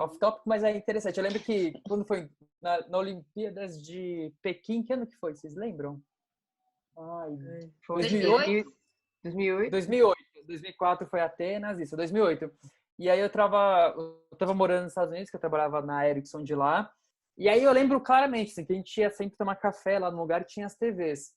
off-topic, mas é interessante. Eu lembro que quando foi na Olimpíadas de Pequim, que ano que foi? Vocês lembram? Foi 2008? 2008. 2004 foi Atenas, isso, 2008. E aí eu tava morando nos Estados Unidos, que eu trabalhava na Ericsson de lá. E aí eu lembro claramente, assim, que a gente ia sempre tomar café lá no lugar e tinha as TVs.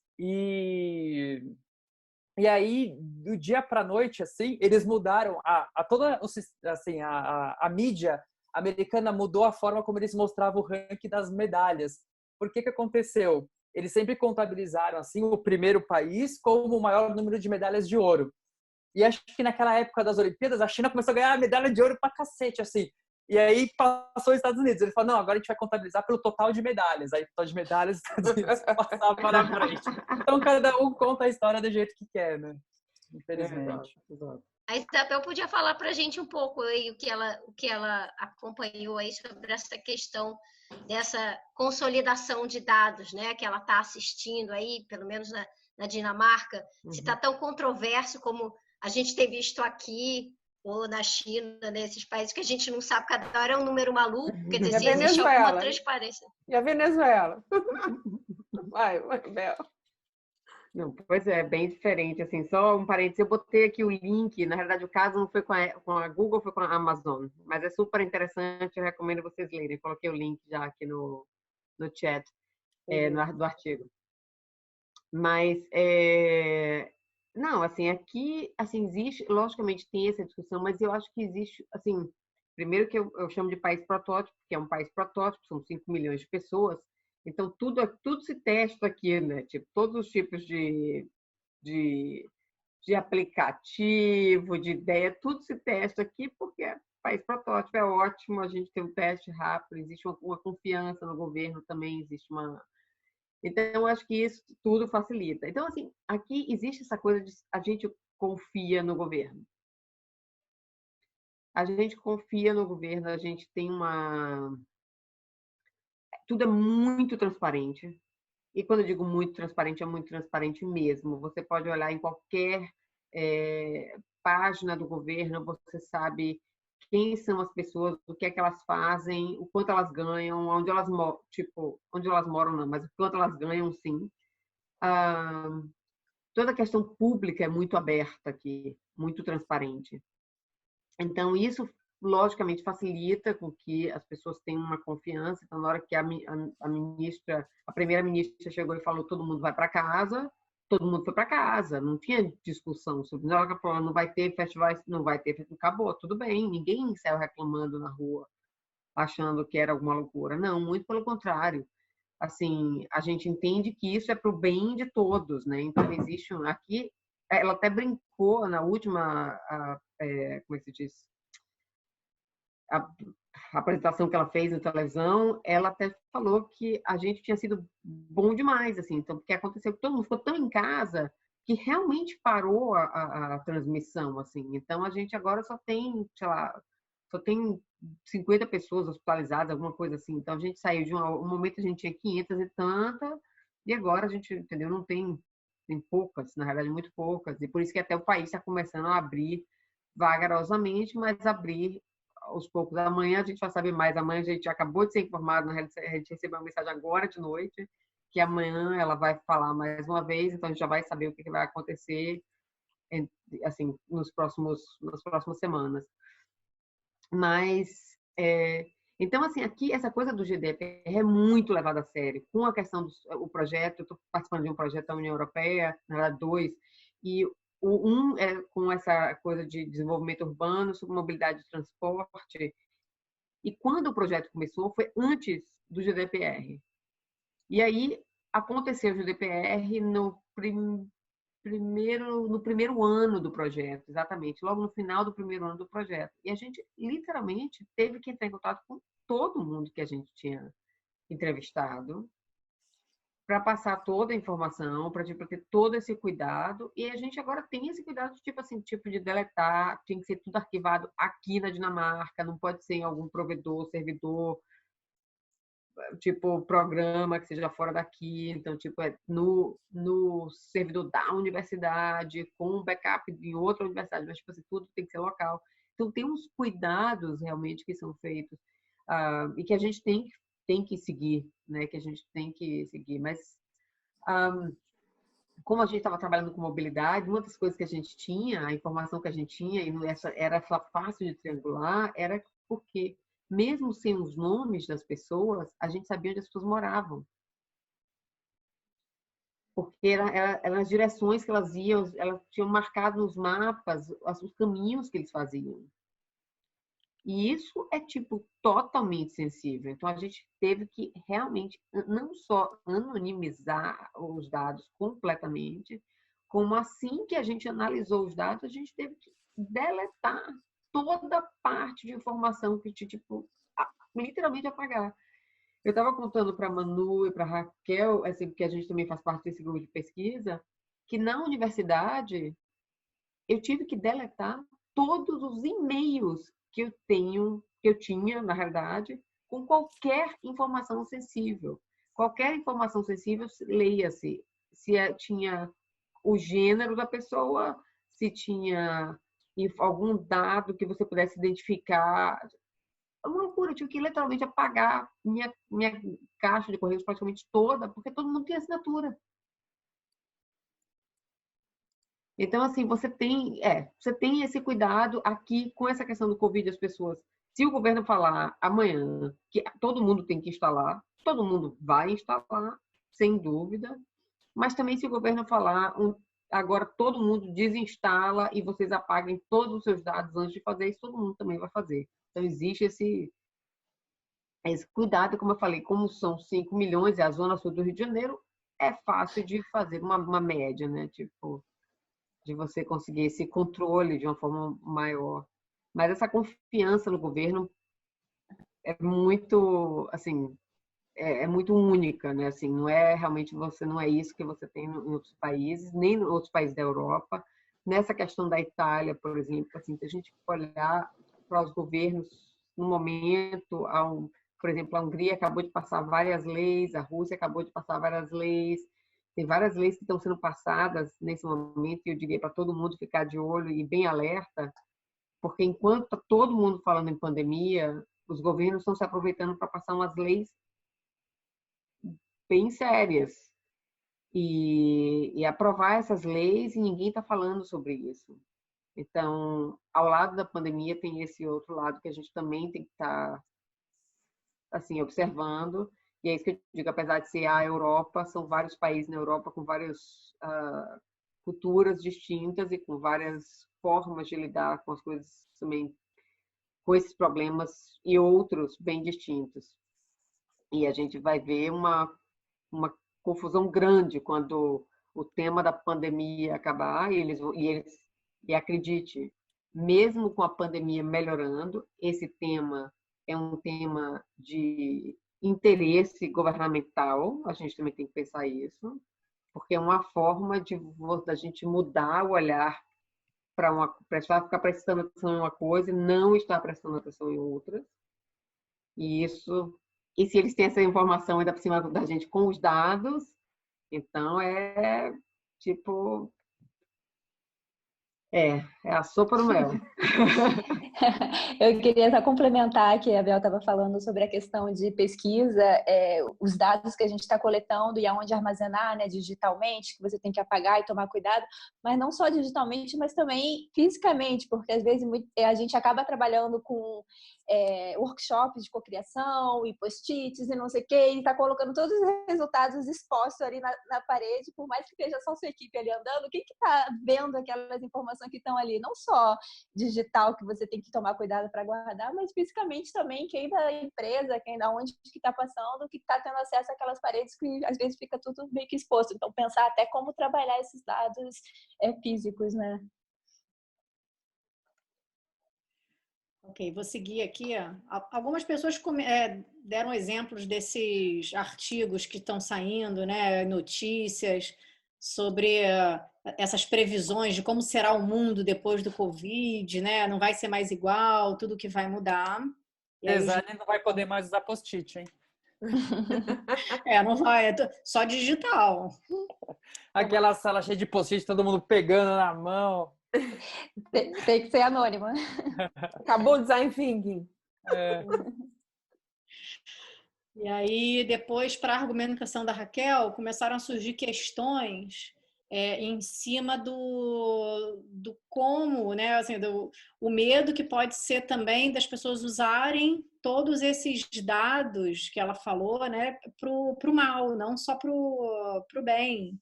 E aí, do dia para noite, assim, eles mudaram toda, assim, a mídia americana mudou a forma como eles mostravam o ranking das medalhas. Por que aconteceu? Eles sempre contabilizaram, assim, o primeiro país como o maior número de medalhas de ouro. E acho que naquela época das Olimpíadas, a China começou a ganhar medalha de ouro pra cacete, assim. E aí passou os Estados Unidos. Ele falou, não, agora a gente vai contabilizar pelo total de medalhas. Aí o total de medalhas, os Estados Unidos passava para frente. Então, cada um conta a história do jeito que quer, né? Infelizmente. A Isabel podia falar para a gente um pouco aí o que ela acompanhou aí sobre essa questão dessa consolidação de dados, né? Que ela está assistindo aí, pelo menos na Dinamarca. Se está tão controverso como a gente tem visto aqui ou na China, nesses países que a gente não sabe, cada hora é um número maluco, quer dizer, se existe alguma transparência. E a Venezuela? Vai, Bel. Não, pois é, bem diferente, assim, só um parênteses, eu botei aqui o link, na realidade o caso não foi com a Google, foi com a Amazon, mas é super interessante, eu recomendo vocês lerem, coloquei o link já aqui no chat do artigo. Mas, não, assim, aqui, assim, existe, logicamente tem essa discussão, mas eu acho que existe, assim, primeiro que eu chamo de país protótipo, que é um país protótipo, são 5 milhões de pessoas, então tudo se testa aqui, né? Tipo, todos os tipos de aplicativo, de ideia, tudo se testa aqui, porque país protótipo é ótimo, a gente tem um teste rápido, existe uma confiança no governo também, existe uma... Então, eu acho que isso tudo facilita. Então, assim, aqui existe essa coisa de a gente confia no governo. A gente confia no governo, a gente tem tudo é muito transparente. E quando eu digo muito transparente, é muito transparente mesmo. Você pode olhar em qualquer página do governo, você sabe quem são as pessoas, o que é que elas fazem, o quanto elas ganham, onde elas moram, tipo, onde elas moram não, mas o quanto elas ganham, sim. Toda a questão pública é muito aberta aqui, muito transparente. Então, isso logicamente facilita com que as pessoas tenham uma confiança. Então, na hora que a primeira-ministra chegou e falou todo mundo vai para casa, todo mundo foi para casa, não tinha discussão sobre. Na hora que ela falou não vai ter festivais, não vai ter, acabou, tudo bem, ninguém saiu reclamando na rua, achando que era alguma loucura. Não, muito pelo contrário. Assim, a gente entende que isso é para o bem de todos, né? Então, existe aqui, ela até brincou na última, como é que se diz? A apresentação que ela fez na televisão, ela até falou que a gente tinha sido bom demais, assim, então, porque aconteceu que todo mundo ficou tão em casa que realmente parou a transmissão, assim. Então, a gente agora só tem, sei lá, só tem 50 pessoas hospitalizadas, alguma coisa assim. Então, a gente saiu de um momento a gente tinha 500 e tanta, e agora a gente, entendeu, não tem, tem poucas, na realidade, muito poucas. E por isso que até o país está começando a abrir vagarosamente, mas abrir aos poucos. Amanhã a gente vai saber mais. Amanhã a gente acabou de ser informado, a gente recebeu uma mensagem agora de noite, que amanhã ela vai falar mais uma vez, então a gente já vai saber o que vai acontecer assim, nas próximas semanas. Mas, então, assim, aqui essa coisa do GDPR é muito levada a sério. Com a questão do projeto, eu estou participando de um projeto da União Europeia, na verdade, 2, e um é com essa coisa de desenvolvimento urbano, sobre mobilidade de transporte. E quando o projeto começou, foi antes do GDPR. E aí aconteceu o GDPR no primeiro ano do projeto, exatamente, logo no final do primeiro ano do projeto. E a gente, literalmente, teve que entrar em contato com todo mundo que a gente tinha entrevistado para passar toda a informação, para ter todo esse cuidado. E a gente agora tem esse cuidado, tipo assim, tipo de deletar, tem que ser tudo arquivado aqui na Dinamarca, não pode ser em algum provedor, servidor, tipo programa que seja fora daqui, então tipo no servidor da universidade com backup de outra universidade, mas tipo assim, tudo tem que ser local. Então tem uns cuidados realmente que são feitos e que a gente tem que seguir, né? Que a gente tem que seguir. Mas como a gente estava trabalhando com mobilidade, uma das coisas que a gente tinha, a informação que a gente tinha e era fácil de triangular, era porque mesmo sem os nomes das pessoas, a gente sabia onde as pessoas moravam. Porque eram as direções que elas iam, elas tinham marcado nos mapas os caminhos que eles faziam. E isso é, tipo, totalmente sensível. Então, a gente teve que realmente não só anonimizar os dados completamente, como assim que a gente analisou os dados, a gente teve que deletar toda a parte de informação que, tipo, literalmente apagar. Eu estava contando para a Manu e para a Raquel, assim, porque a gente também faz parte desse grupo de pesquisa, que na universidade eu tive que deletar todos os e-mails que eu tinha, na realidade, com qualquer informação sensível. Qualquer informação sensível, leia-se se tinha o gênero da pessoa, se tinha algum dado que você pudesse identificar. É uma loucura, eu tive que literalmente apagar minha caixa de correios praticamente toda, porque todo mundo tem assinatura. Então, assim, você tem esse cuidado aqui com essa questão do Covid, as pessoas. Se o governo falar amanhã que todo mundo tem que instalar, todo mundo vai instalar, sem dúvida. Mas também se o governo falar agora todo mundo desinstala e vocês apaguem todos os seus dados antes de fazer isso, todo mundo também vai fazer. Então, existe esse cuidado, como eu falei, como são 5 milhões e a zona sul do Rio de Janeiro, é fácil de fazer uma média, né? Tipo, de você conseguir esse controle de uma forma maior. Mas essa confiança no governo é muito, assim, é muito única, né? Assim, não é realmente não é isso que você tem em outros países, nem em outros países da Europa. Nessa questão da Itália, por exemplo, assim, se a gente olhar para os governos no momento, por exemplo, a Hungria acabou de passar várias leis, a Rússia acabou de passar várias leis, tem várias leis que estão sendo passadas nesse momento, e eu diria para todo mundo ficar de olho e bem alerta, porque enquanto está todo mundo falando em pandemia, os governos estão se aproveitando para passar umas leis bem sérias e aprovar essas leis e ninguém está falando sobre isso. Então, ao lado da pandemia, tem esse outro lado que a gente também tem que estar assim, observando. E é isso que eu digo, apesar de ser a Europa, são vários países na Europa com várias culturas distintas e com várias formas de lidar com as coisas também, com esses problemas e outros bem distintos. E a gente vai ver uma confusão grande quando o tema da pandemia acabar e acredite, mesmo com a pandemia melhorando, esse tema é um tema de interesse governamental, a gente também tem que pensar isso, porque é uma forma da gente mudar o olhar para ficar prestando atenção em uma coisa e não estar prestando atenção em outra. E se eles têm essa informação ainda por cima da gente com os dados, então tipo, é a sopa no mel. Eu queria só complementar que a Bel estava falando sobre a questão de pesquisa, os dados que a gente está coletando e aonde armazenar, né, digitalmente, que você tem que apagar e tomar cuidado, mas não só digitalmente, mas também fisicamente, porque às vezes a gente acaba trabalhando com workshops de cocriação e post-its e não sei o quê, e está colocando todos os resultados expostos ali na parede, por mais que esteja só sua equipe ali andando, quem que está vendo aquelas informações que estão ali? Não só digital, que você tem que tomar cuidado para guardar, mas fisicamente também, quem da empresa, quem da onde que está passando, que está tendo acesso àquelas paredes que às vezes fica tudo meio que exposto. Então, pensar até como trabalhar esses dados físicos, né? Ok, vou seguir aqui. Algumas pessoas deram exemplos desses artigos que estão saindo, né, notícias sobre essas previsões de como será o mundo depois do Covid, né? Não vai ser mais igual, tudo que vai mudar. Design não vai poder mais usar post-it, hein? Não vai, só digital. Aquela sala cheia de post-it, todo mundo pegando na mão. Tem que ser anônima. Acabou o design thinking. E aí, depois, para a argumentação da Raquel, começaram a surgir questões em cima do como, né? Assim, o medo que pode ser também das pessoas usarem todos esses dados que ela falou, né, pro mal, não só pro bem.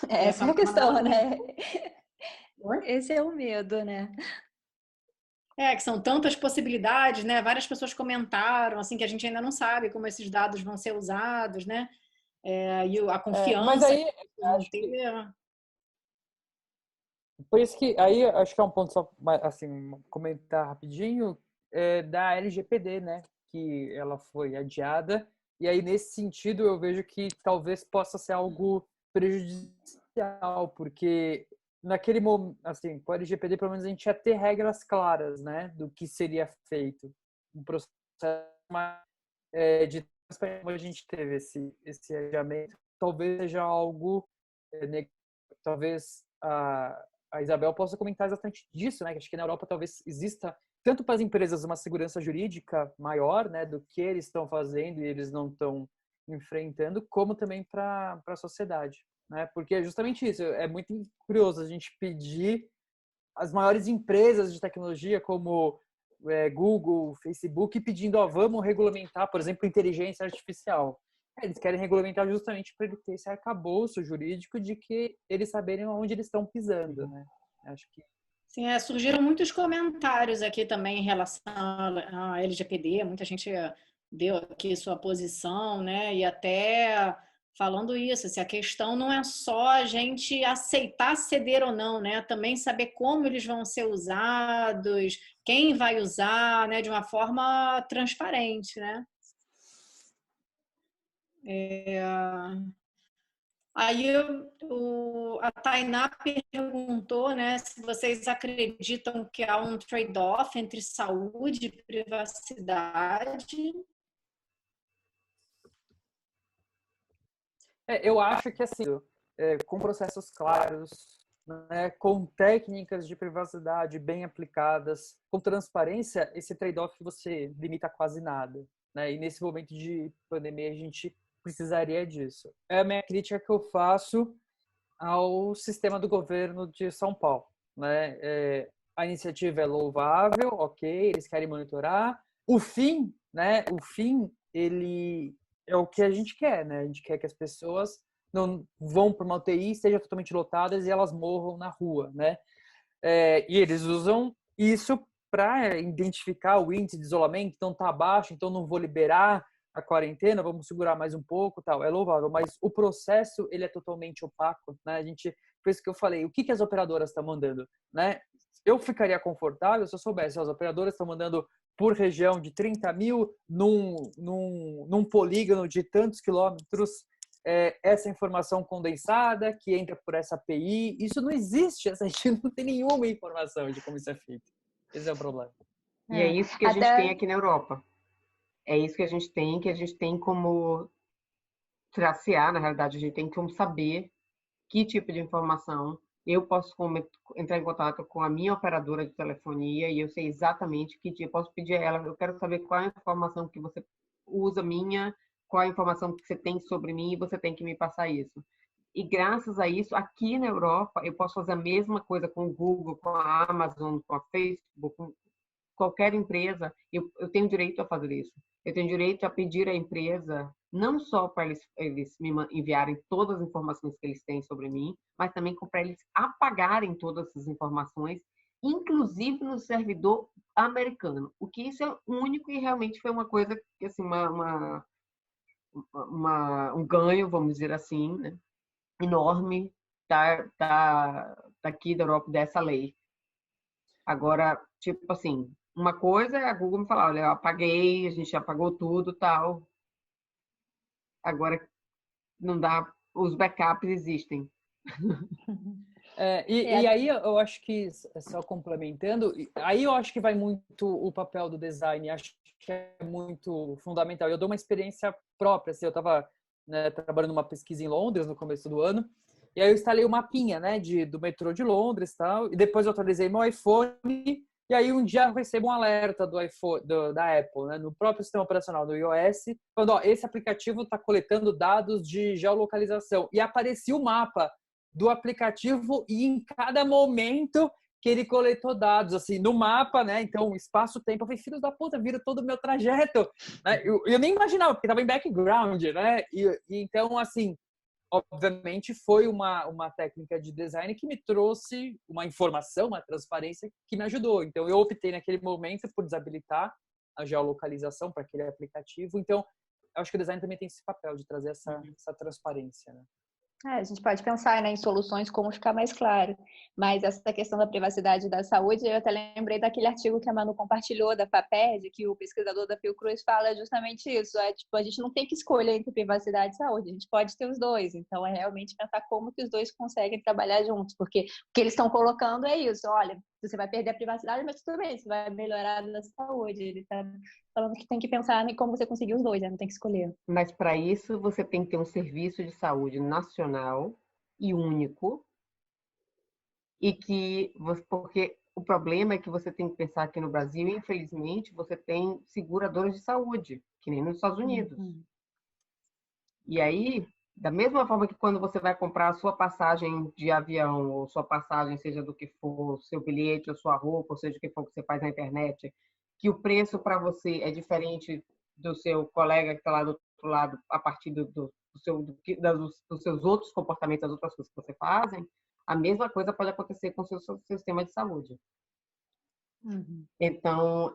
Essa é a questão, né? Esse é o medo, né? Que são tantas possibilidades, né? Várias pessoas comentaram, assim, que a gente ainda não sabe como esses dados vão ser usados, né? E a confiança mas aí, que vão ter. Por isso que aí acho que é um ponto só assim comentar rapidinho da LGPD, né? Que ela foi adiada e aí nesse sentido eu vejo que talvez possa ser algo prejudicial, porque naquele momento, assim, com a LGPD pelo menos a gente ia ter regras claras, né? Do que seria feito, um processo de transparência. A gente teve esse adiamento, talvez seja algo talvez a Isabel possa comentar exatamente disso, né? Que acho que na Europa talvez exista, tanto para as empresas, uma segurança jurídica maior, né? Do que eles estão fazendo e eles não estão enfrentando, como também para a sociedade, né? Porque é justamente isso. É muito curioso a gente pedir as maiores empresas de tecnologia, como Google, Facebook, pedindo, vamos regulamentar, por exemplo, inteligência artificial. Eles querem regulamentar justamente para ele ter esse arcabouço jurídico de que eles saberem onde eles estão pisando, né? Acho que Sim, surgiram muitos comentários aqui também em relação à LGPD, muita gente deu aqui sua posição, né? E até falando isso, se a questão não é só a gente aceitar ceder ou não, né? Também saber como eles vão ser usados, quem vai usar, né? De uma forma transparente, né? Aí a Tainá perguntou, né, se vocês acreditam que há um trade-off entre saúde e privacidade. eu acho que assim, com processos claros, né, com técnicas de privacidade bem aplicadas, com transparência, esse trade-off você limita quase nada, né? E nesse momento de pandemia a gente precisaria disso. É a minha crítica que eu faço ao sistema do governo de São Paulo, né? a iniciativa é louvável, ok, eles querem monitorar. O fim, né? O fim, ele é o que a gente quer, né? A gente quer que as pessoas não vão para uma UTI, estejam totalmente lotadas e elas morram na rua, né? E eles usam isso para identificar o índice de isolamento, então tá baixo, então não vou liberar a quarentena, vamos segurar mais um pouco, tal. É louvável, mas o processo ele é totalmente opaco, né? A gente, por isso que eu falei, o que as operadoras estão mandando, né? Eu ficaria confortável se eu soubesse, as operadoras estão mandando por região de 30 mil num polígono de tantos quilômetros, essa informação condensada que entra por essa API. Isso não existe, a gente não tem nenhuma informação de como isso é feito. Esse é o problema. E é isso que a gente tem aqui na Europa. É isso que a gente tem como tracear, na realidade, a gente tem como saber que tipo de informação eu posso entrar em contato com a minha operadora de telefonia e eu sei exatamente que tipo, eu posso pedir a ela, eu quero saber qual é a informação que você usa minha, qual é a informação que você tem sobre mim e você tem que me passar isso. E graças a isso, aqui na Europa, eu posso fazer a mesma coisa com o Google, com a Amazon, com a Facebook, com qualquer empresa, eu tenho direito a fazer isso. Eu tenho direito a pedir à empresa, não só para eles me enviarem todas as informações que eles têm sobre mim, mas também para eles apagarem todas essas informações, inclusive no servidor americano. O que isso é único e realmente foi uma coisa, assim, um ganho, vamos dizer assim, né? Enorme daqui da Europa, dessa lei. Agora, tipo assim, uma coisa é a Google me falar, olha, eu apaguei, a gente apagou tudo, tal. Agora não dá, os backups existem. E aí eu acho que, só complementando, aí eu acho que vai muito o papel do design, acho que é muito fundamental. Eu dou uma experiência própria, assim, eu estava, né, trabalhando numa pesquisa em Londres no começo do ano, e aí eu instalei o mapinha, né, do metrô de Londres e tal, e depois eu atualizei meu iPhone, e aí um dia eu recebo um alerta do iPhone, da Apple, né, no próprio sistema operacional do iOS, falando, ó, esse aplicativo está coletando dados de geolocalização, e aparecia o mapa do aplicativo e em cada momento que ele coletou dados, assim, no mapa, né? Então, espaço-tempo, eu falei, filho da puta, vira todo o meu trajeto, né? Eu nem imaginava, porque estava em background, né? E então, assim, obviamente foi uma técnica de design que me trouxe uma informação, uma transparência que me ajudou. Então, eu optei naquele momento por desabilitar a geolocalização para aquele aplicativo. Então, eu acho que o design também tem esse papel de trazer essa transparência, né? A gente pode pensar, né, em soluções como ficar mais claro, mas essa questão da privacidade e da saúde, eu até lembrei daquele artigo que a Manu compartilhou da FAPERJ, que o pesquisador da Fiocruz fala justamente isso, tipo, a gente não tem que escolher entre privacidade e saúde, a gente pode ter os dois, então é realmente pensar como que os dois conseguem trabalhar juntos, porque o que eles estão colocando é isso, olha, você vai perder a privacidade, mas tudo bem, você vai melhorar a saúde, ele está falando que tem que pensar em como você conseguir os dois, né? Não tem que escolher. Mas para isso você tem que ter um serviço de saúde nacional e único, e porque o problema é que você tem que pensar que no Brasil, infelizmente, você tem seguradoras de saúde, que nem nos Estados Unidos. E aí, da mesma forma que quando você vai comprar a sua passagem de avião, ou sua passagem, seja do que for, seu bilhete, ou sua roupa, ou seja o que for que você faz na internet, que o preço para você é diferente do seu colega que está lá do outro lado, a partir dos seus outros comportamentos, das outras coisas que você fazem, a mesma coisa pode acontecer com o seu sistema de saúde. Então,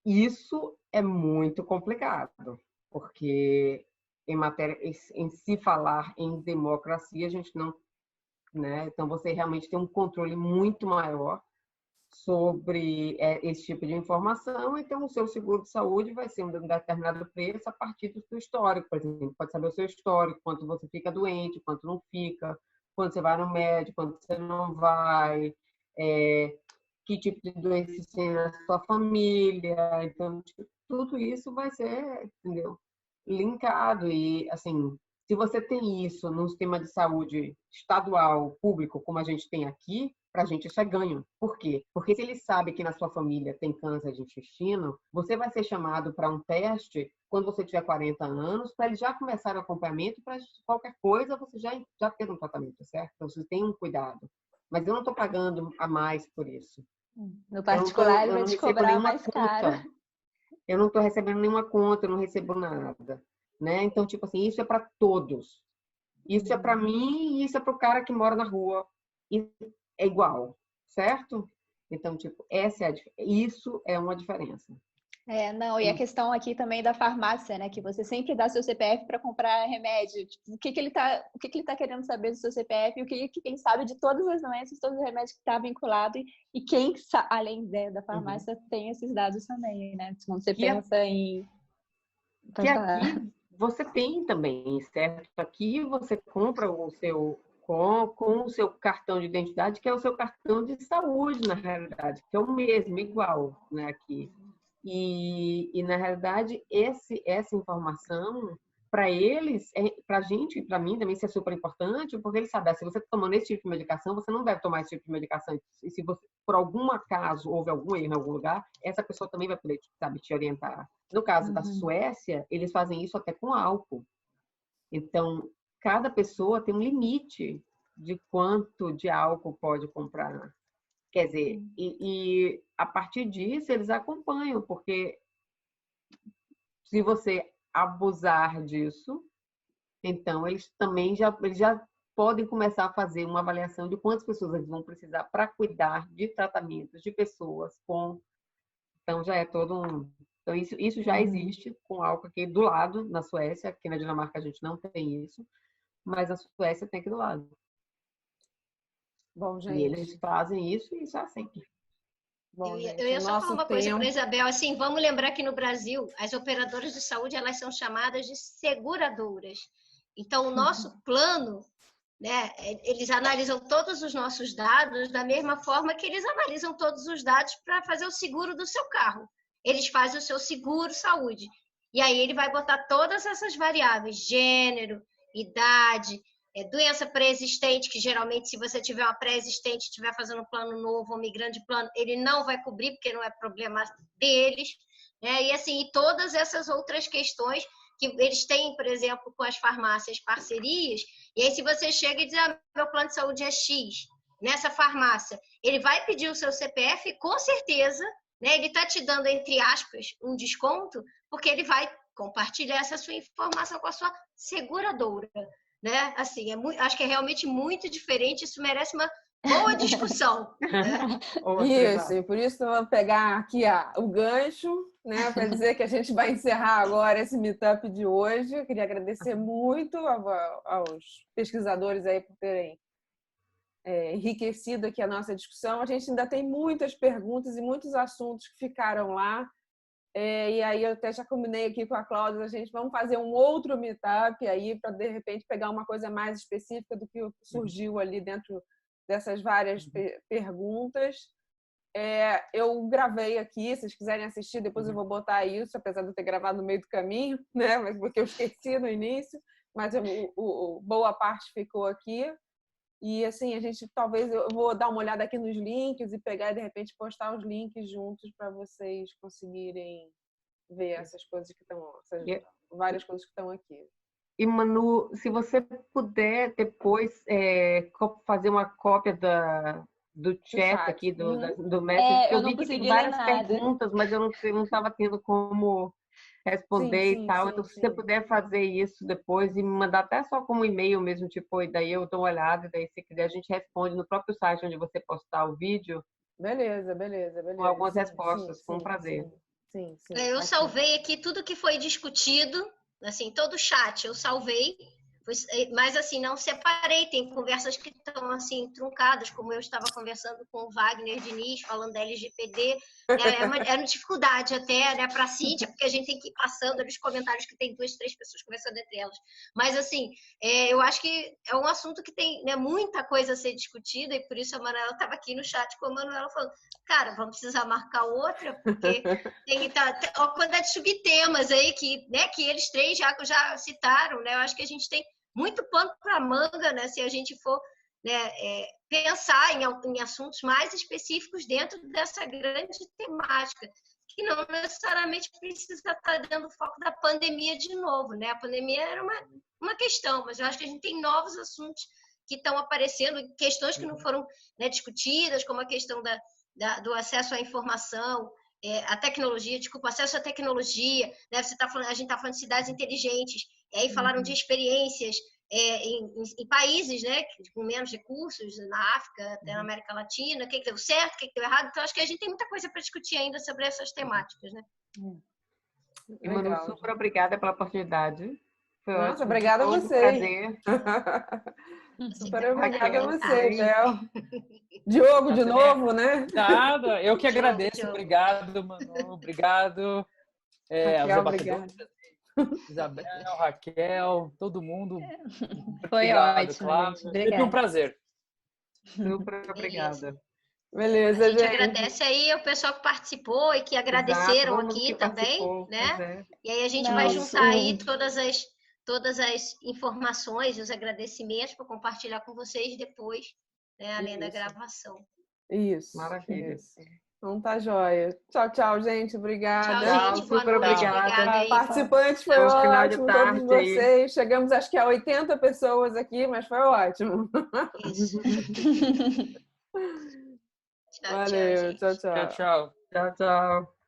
isso é muito complicado, porque em se falar em democracia, a gente não, né? Então você realmente tem um controle muito maior sobre esse tipo de informação, então o seu seguro de saúde vai ser um determinado preço a partir do seu histórico, por exemplo, pode saber o seu histórico, quanto você fica doente, quanto não fica, quando você vai no médico, quando você não vai, que tipo de doença tem na sua família, então tudo isso vai ser, entendeu? Linkado e, assim, se você tem isso num sistema de saúde estadual, público, como a gente tem aqui, para a gente isso é ganho. Por quê? Porque se ele sabe que na sua família tem câncer de intestino, você vai ser chamado para um teste quando você tiver 40 anos, para ele já começar o acompanhamento, para qualquer coisa você já ter um tratamento, certo? Então, você tem um cuidado. Mas eu não estou pagando a mais por isso. No particular, ele Eu vai não te recebo cobrar nenhuma mais caro. conta. Eu não estou recebendo nenhuma conta, eu não recebo nada, né? Então, tipo assim, isso é para todos. Isso é para mim e isso é para o cara que mora na rua. E é igual, certo? Então, tipo, isso é uma diferença. Não, e a questão aqui também da farmácia, né? Que você sempre dá seu CPF para comprar remédio. Tipo, o que ele tá querendo saber do seu CPF e o que ele sabe de todas as doenças, todos os remédios que está vinculado e quem, além da farmácia, tem esses dados também, né? Quando você pensa em... Que aqui você tem também, certo? Aqui você compra o seu com o seu cartão de identidade, que é o seu cartão de saúde, na realidade, que é o mesmo, igual, né, aqui. E na realidade, essa informação, para eles, para a gente e para mim também, isso é super importante, porque eles sabem, se você está tomando esse tipo de medicação, você não deve tomar esse tipo de medicação. E se você, por algum acaso, houve algum erro em algum lugar, essa pessoa também vai poder, sabe, te orientar. No caso da Suécia, eles fazem isso até com álcool. Então, cada pessoa tem um limite de quanto de álcool pode comprar. Quer dizer, e a partir disso eles acompanham, porque se você abusar disso, então eles também já podem começar a fazer uma avaliação de quantas pessoas eles vão precisar para cuidar de tratamentos de pessoas com... Então já é todo um... Então isso já existe com álcool aqui do lado, na Suécia. Aqui na Dinamarca a gente não tem isso, mas a Suécia tem aqui do lado. Bom, gente. E eles fazem isso e isso é assim. Bom, eu ia só falar uma coisa para a Isabel, assim, vamos lembrar que no Brasil as operadoras de saúde elas são chamadas de seguradoras. Então o nosso plano, né, eles analisam todos os nossos dados da mesma forma que eles analisam todos os dados para fazer o seguro do seu carro. Eles fazem o seu seguro saúde. E aí ele vai botar todas essas variáveis, gênero, idade, doença pré-existente, que geralmente se você tiver uma pré-existente, estiver fazendo um plano novo ou migrando de plano, ele não vai cobrir, porque não é problema deles, né? E assim, e todas essas outras questões que eles têm, por exemplo, com as farmácias parcerias, e aí se você chega e diz, meu plano de saúde é X, nessa farmácia, ele vai pedir o seu CPF, com certeza, né? Ele está te dando, entre aspas, um desconto, porque ele vai compartilhar essa sua informação com a sua seguradora. Né? Assim, acho que é realmente muito diferente, isso merece uma boa discussão. Né? Isso, e por isso eu vou pegar aqui o gancho, né, para dizer que a gente vai encerrar agora esse meetup de hoje. Eu queria agradecer muito aos pesquisadores aí por terem enriquecido aqui a nossa discussão. A gente ainda tem muitas perguntas e muitos assuntos que ficaram lá. E aí eu até já combinei aqui com a Cláudia, a gente vamos fazer um outro meetup aí para de repente pegar uma coisa mais específica do que surgiu ali dentro dessas várias perguntas. Eu gravei aqui, se vocês quiserem assistir, depois eu vou botar isso, apesar de eu ter gravado no meio do caminho, né? Mas porque eu esqueci no início, mas boa parte ficou aqui. E assim, talvez eu vou dar uma olhada aqui nos links e pegar e de repente postar os links juntos para vocês conseguirem ver essas coisas que estão, várias coisas que estão aqui. E Manu, se você puder depois fazer uma cópia do chat aqui, do Messenger, eu vi que tem várias perguntas, mas eu não estava tendo como responder e tal. Então, se você puder fazer isso depois e me mandar até só como e-mail mesmo, tipo, e daí eu dou uma olhada, e daí se quiser a gente responde no próprio site onde você postar o vídeo. Beleza. Com algumas respostas, com prazer. Sim. Eu salvei aqui tudo que foi discutido, assim, todo o chat eu salvei, mas assim, não separei, tem conversas que estão assim, truncadas, como eu estava conversando com o Wagner Diniz, falando da LGPD, é uma dificuldade até, né, para a Cíntia, porque a gente tem que ir passando nos comentários que tem 2, 3 pessoas conversando entre elas, mas assim, eu acho que é um assunto que tem, né, muita coisa a ser discutida, e por isso a Manuela estava aqui no chat com a Manuela falando, cara, vamos precisar marcar outra, porque tem quantidade de subtemas aí que, né, que eles três já citaram, né? Eu acho que a gente tem muito pano para manga, né? Se a gente for, né, pensar em assuntos mais específicos dentro dessa grande temática, que não necessariamente precisa estar dentro do foco da pandemia de novo, né? A pandemia era uma questão, mas eu acho que a gente tem novos assuntos que estão aparecendo, questões que não foram, né, discutidas, como a questão do acesso à informação, a tecnologia, desculpa, acesso à tecnologia, né? A gente está falando de cidades inteligentes, e aí falaram de experiências em países, né, com menos recursos, na África, até na América Latina, o que deu certo, o que deu errado. Então, acho que a gente tem muita coisa para discutir ainda sobre essas temáticas, né? E, Manu, super obrigada pela oportunidade. Foi ótimo. Obrigada a Foi um vocês. prazer. Super obrigada a você, Bel. Diogo, de novo, né? Nada, eu que agradeço. Diogo. Obrigado, Manu. Obrigado. Raquel, aos obrigada. debatedores, Isabel, Raquel, todo mundo. Foi Obrigado, ótimo, claro. gente. Sempre Obrigada. um prazer. Super obrigada. Beleza, A gente gente. agradece aí o pessoal que participou e que agradeceram Exato, todo mundo aqui que também, participou, né? pois é. E aí a gente Não, vai isso. juntar aí todas as informações e os agradecimentos para compartilhar com vocês depois, né, além da Isso. gravação. Isso. Maravilha. Então tá joia. Tchau, tchau, gente. Obrigada. Tchau, gente. Boa super noite. obrigada. Obrigada aí. Participantes, foi Bom final de ótimo, todos tarde aí. vocês. Chegamos, acho que a 80 pessoas aqui, mas foi ótimo. Isso. Tchau, Valeu, gente. tchau, tchau. Tchau, tchau. Tchau, tchau.